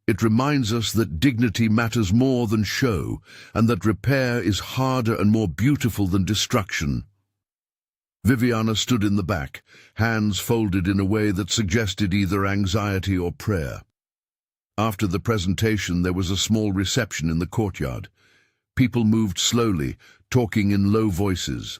It reminds us that dignity matters more than show, and that repair is harder and more beautiful than destruction." Viviana stood in the back, hands folded in a way that suggested either anxiety or prayer. After the presentation, there was a small reception in the courtyard. People moved slowly, talking in low voices.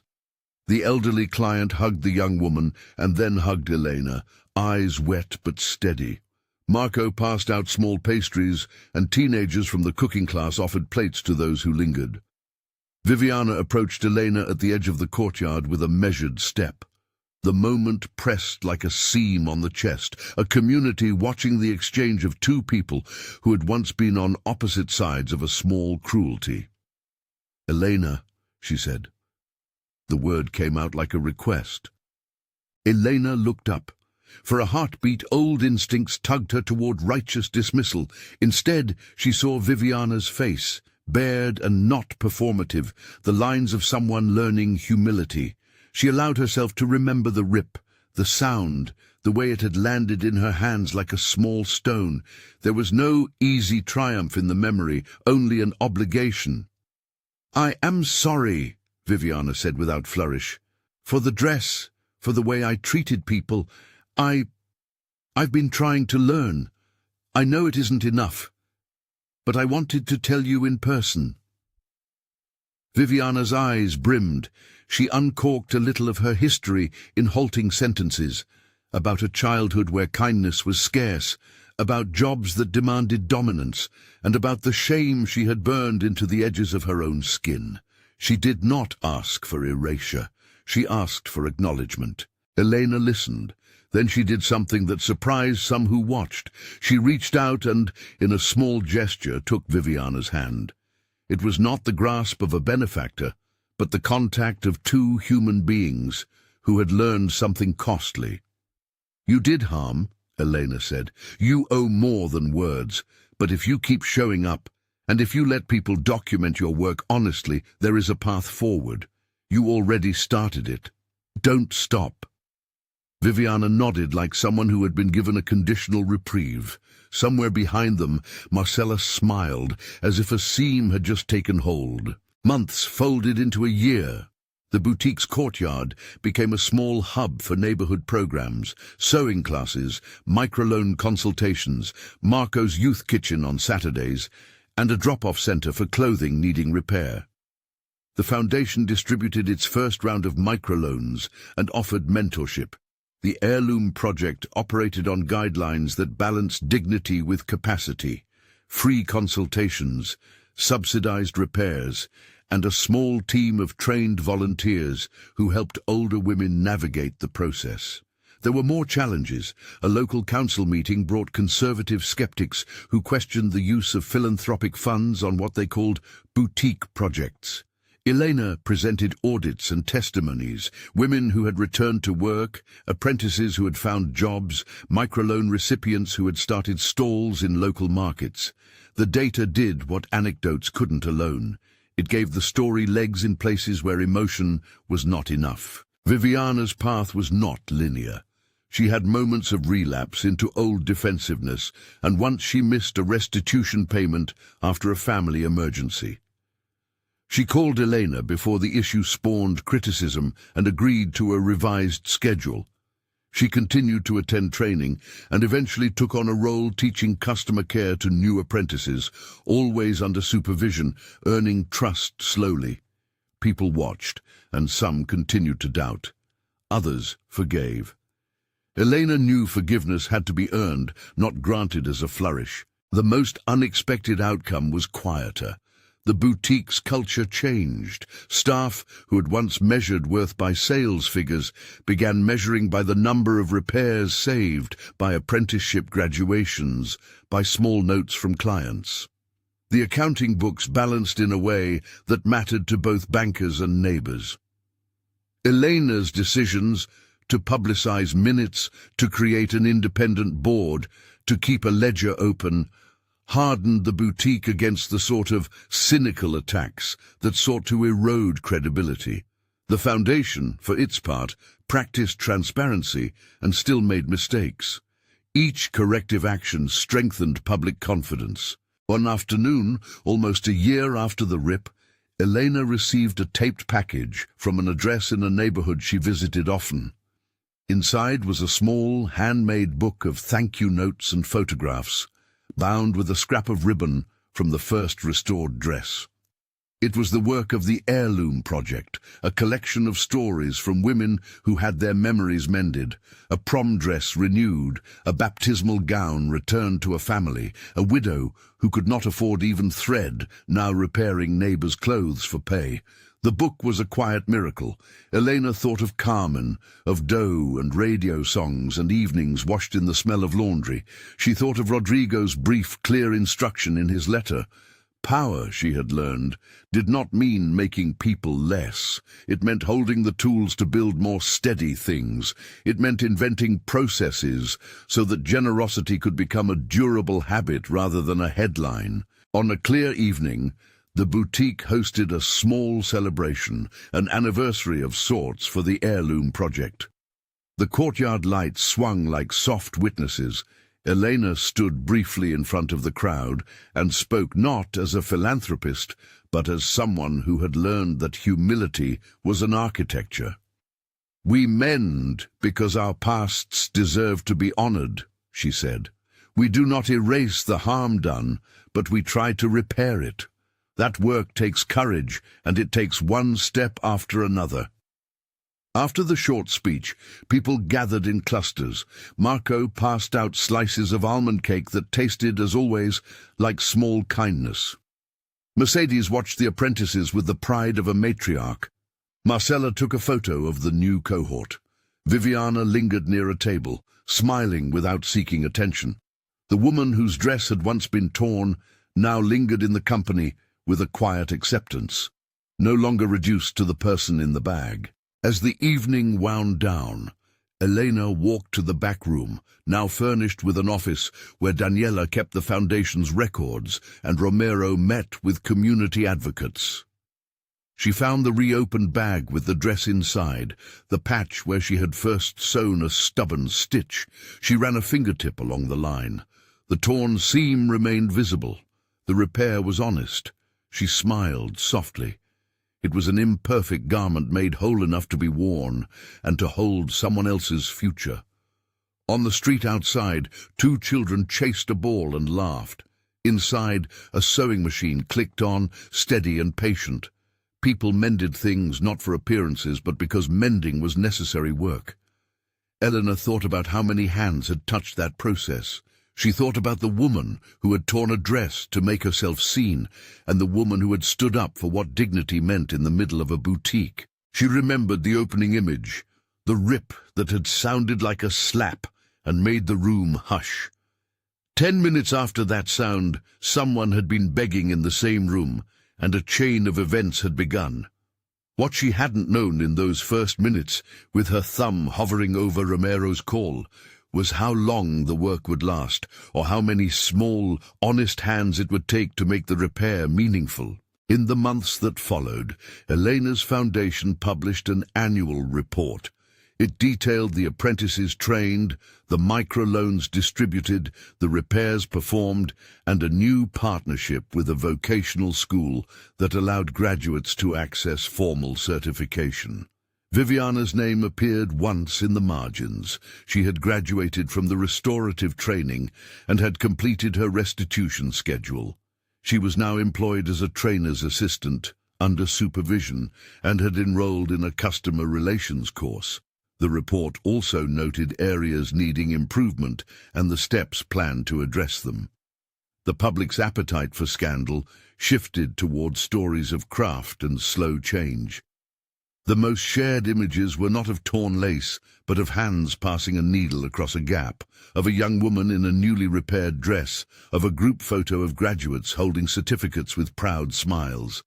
The elderly client hugged the young woman and then hugged Elena, eyes wet but steady. Marco passed out small pastries, and teenagers from the cooking class offered plates to those who lingered. Viviana approached Elena at the edge of the courtyard with a measured step. The moment pressed like a seam on the chest, a community watching the exchange of two people who had once been on opposite sides of a small cruelty. "Elena," she said. The word came out like a request. Elena looked up. For a heartbeat, old instincts tugged her toward righteous dismissal. Instead, she saw Viviana's face, bared and not performative, the lines of someone learning humility. She allowed herself to remember the rip, the sound, the way it had landed in her hands like a small stone. There was no easy triumph in the memory, only an obligation. "I am sorry," Viviana said without flourish, "for the dress, for the way I treated people. I've been trying to learn. I know it isn't enough, but I wanted to tell you in person." Viviana's eyes brimmed. She uncorked a little of her history in halting sentences, about a childhood where kindness was scarce, about jobs that demanded dominance, and about the shame she had burned into the edges of her own skin. She did not ask for erasure. She asked for acknowledgement. Elena listened. Then she did something that surprised some who watched. She reached out and, in a small gesture, took Viviana's hand. It was not the grasp of a benefactor, but the contact of two human beings who had learned something costly. "You did harm," Elena said. "You owe more than words, but if you keep showing up, and if you let people document your work honestly, there is a path forward. You already started it. Don't stop." Viviana nodded like someone who had been given a conditional reprieve. Somewhere behind them, Marcella smiled, as if a seam had just taken hold. Months folded into a year. The boutique's courtyard became a small hub for neighborhood programs, sewing classes, microloan consultations, Marco's youth kitchen on Saturdays, and a drop-off center for clothing needing repair. The foundation distributed its first round of microloans and offered mentorship. The Heirloom project operated on guidelines that balanced dignity with capacity, free consultations, subsidized repairs, and a small team of trained volunteers who helped older women navigate the process. There were more challenges. A local council meeting brought conservative skeptics who questioned the use of philanthropic funds on what they called boutique projects. Elena presented audits and testimonies, women who had returned to work, apprentices who had found jobs, microloan recipients who had started stalls in local markets. The data did what anecdotes couldn't alone. It gave the story legs in places where emotion was not enough. Viviana's path was not linear. She had moments of relapse into old defensiveness, and once she missed a restitution payment after a family emergency. She called Elena before the issue spawned criticism and agreed to a revised schedule. She continued to attend training and eventually took on a role teaching customer care to new apprentices, always under supervision, earning trust slowly. People watched, and some continued to doubt. Others forgave. Elena knew forgiveness had to be earned, not granted as a flourish. The most unexpected outcome was quieter. The boutique's culture changed. Staff, who had once measured worth by sales figures, began measuring by the number of repairs saved, by apprenticeship graduations, by small notes from clients. The accounting books balanced in a way that mattered to both bankers and neighbors. Elena's decisions to publicize minutes, to create an independent board, to keep a ledger open, hardened the boutique against the sort of cynical attacks that sought to erode credibility. The foundation, for its part, practiced transparency and still made mistakes. Each corrective action strengthened public confidence. One afternoon, almost a year after the rip, Elena received a taped package from an address in a neighborhood she visited often. Inside was a small, handmade book of thank-you notes and photographs, bound with a scrap of ribbon from the first restored dress. It was the work of the Heirloom project, a collection of stories from women who had their memories mended, a prom dress renewed, a baptismal gown returned to a family, a widow who could not afford even thread, now repairing neighbors' clothes for pay. The book was a quiet miracle. Elena thought of Carmen, of dough and radio songs and evenings washed in the smell of laundry. She thought of Rodrigo's brief, clear instruction in his letter. Power, she had learned, did not mean making people less. It meant holding the tools to build more steady things. It meant inventing processes so that generosity could become a durable habit rather than a headline. On a clear evening, The boutique hosted a small celebration, an anniversary of sorts for the Heirloom project. The courtyard lights swung like soft witnesses. Elena stood briefly in front of the crowd and spoke not as a philanthropist, but as someone who had learned that humility was an architecture. "We mend because our pasts deserve to be honored," she said. "We do not erase the harm done, but we try to repair it. That work takes courage, and it takes one step after another." After the short speech, people gathered in clusters. Marco passed out slices of almond cake that tasted, as always, like small kindness. Mercedes watched the apprentices with the pride of a matriarch. Marcella took a photo of the new cohort. Viviana lingered near a table, smiling without seeking attention. The woman whose dress had once been torn now lingered in the company with a quiet acceptance, no longer reduced to the person in the bag. As the evening wound down, Elena walked to the back room, now furnished with an office where Daniela kept the foundation's records and Romero met with community advocates. She found the reopened bag with the dress inside, the patch where she had first sewn a stubborn stitch. She ran a fingertip along the line. The torn seam remained visible. The repair was honest. She smiled softly. It was an imperfect garment made whole enough to be worn and to hold someone else's future. On the street outside, two children chased a ball and laughed. Inside, a sewing machine clicked on, steady and patient. People mended things not for appearances, but because mending was necessary work. Elena thought about how many hands had touched that process. She thought about the woman who had torn a dress to make herself seen, and the woman who had stood up for what dignity meant in the middle of a boutique. She remembered the opening image, the rip that had sounded like a slap and made the room hush. 10 minutes after that sound, someone had been begging in the same room, and a chain of events had begun. What she hadn't known in those first minutes, with her thumb hovering over Romero's call, was how long the work would last, or how many small, honest hands it would take to make the repair meaningful. In the months that followed, Elena's foundation published an annual report. It detailed the apprentices trained, the microloans distributed, the repairs performed, and a new partnership with a vocational school that allowed graduates to access formal certification. Viviana's name appeared once in the margins. She had graduated from the restorative training and had completed her restitution schedule. She was now employed as a trainer's assistant, under supervision, and had enrolled in a customer relations course. The report also noted areas needing improvement and the steps planned to address them. The public's appetite for scandal shifted toward stories of craft and slow change. The most shared images were not of torn lace, but of hands passing a needle across a gap, of a young woman in a newly repaired dress, of a group photo of graduates holding certificates with proud smiles.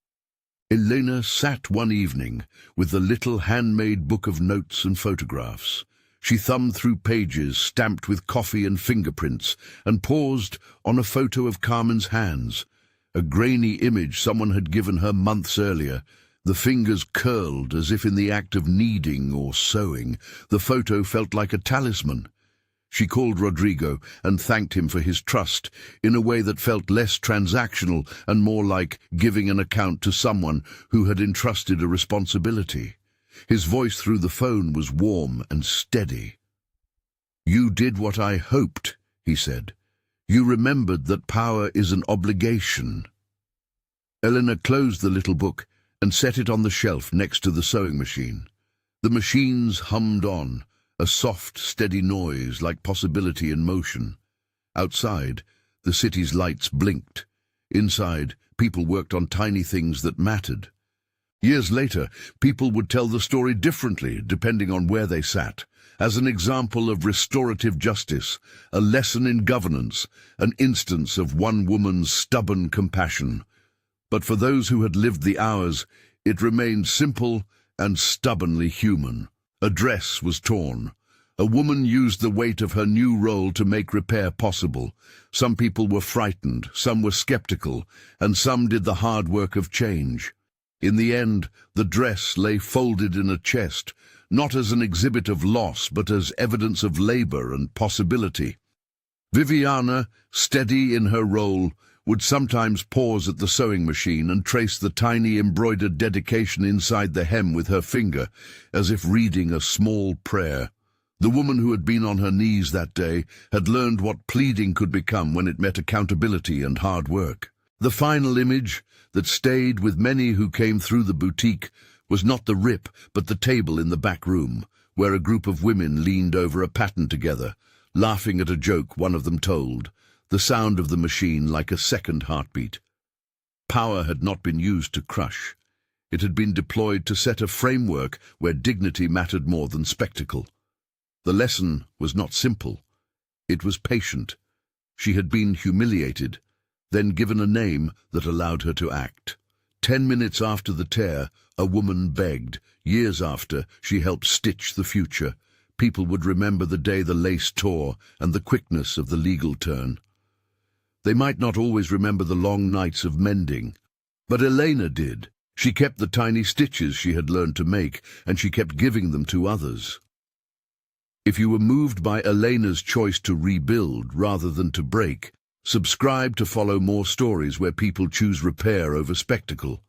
Elena sat one evening with the little handmade book of notes and photographs. She thumbed through pages stamped with coffee and fingerprints and paused on a photo of Carmen's hands, a grainy image someone had given her months earlier. The fingers curled as if in the act of kneading or sewing. The photo felt like a talisman. She called Rodrigo and thanked him for his trust in a way that felt less transactional and more like giving an account to someone who had entrusted a responsibility. His voice through the phone was warm and steady. "You did what I hoped," he said. "You remembered that power is an obligation." Elena closed the little book and set it on the shelf next to the sewing machine. The machines hummed on, a soft, steady noise like possibility in motion. Outside, the city's lights blinked. Inside, people worked on tiny things that mattered. Years later, people would tell the story differently depending on where they sat, as an example of restorative justice, a lesson in governance, an instance of one woman's stubborn compassion. But for those who had lived the hours, it remained simple and stubbornly human. A dress was torn. A woman used the weight of her new role to make repair possible. Some people were frightened, some were skeptical, and some did the hard work of change. In the end, the dress lay folded in a chest, not as an exhibit of loss, but as evidence of labor and possibility. Viviana, steady in her role, would sometimes pause at the sewing machine and trace the tiny embroidered dedication inside the hem with her finger, as if reading a small prayer. The woman who had been on her knees that day had learned what pleading could become when it met accountability and hard work. The final image that stayed with many who came through the boutique was not the rip, but the table in the back room, where a group of women leaned over a pattern together, laughing at a joke one of them told, the sound of the machine like a second heartbeat. Power had not been used to crush. It had been deployed to set a framework where dignity mattered more than spectacle. The lesson was not simple. It was patient. She had been humiliated, then given a name that allowed her to act. 10 minutes after the tear, a woman begged. Years after, she helped stitch the future. People would remember the day the lace tore and the quickness of the legal turn. They might not always remember the long nights of mending, but Elena did. She kept the tiny stitches she had learned to make, and she kept giving them to others. If you were moved by Elena's choice to rebuild rather than to break, subscribe to follow more stories where people choose repair over spectacle.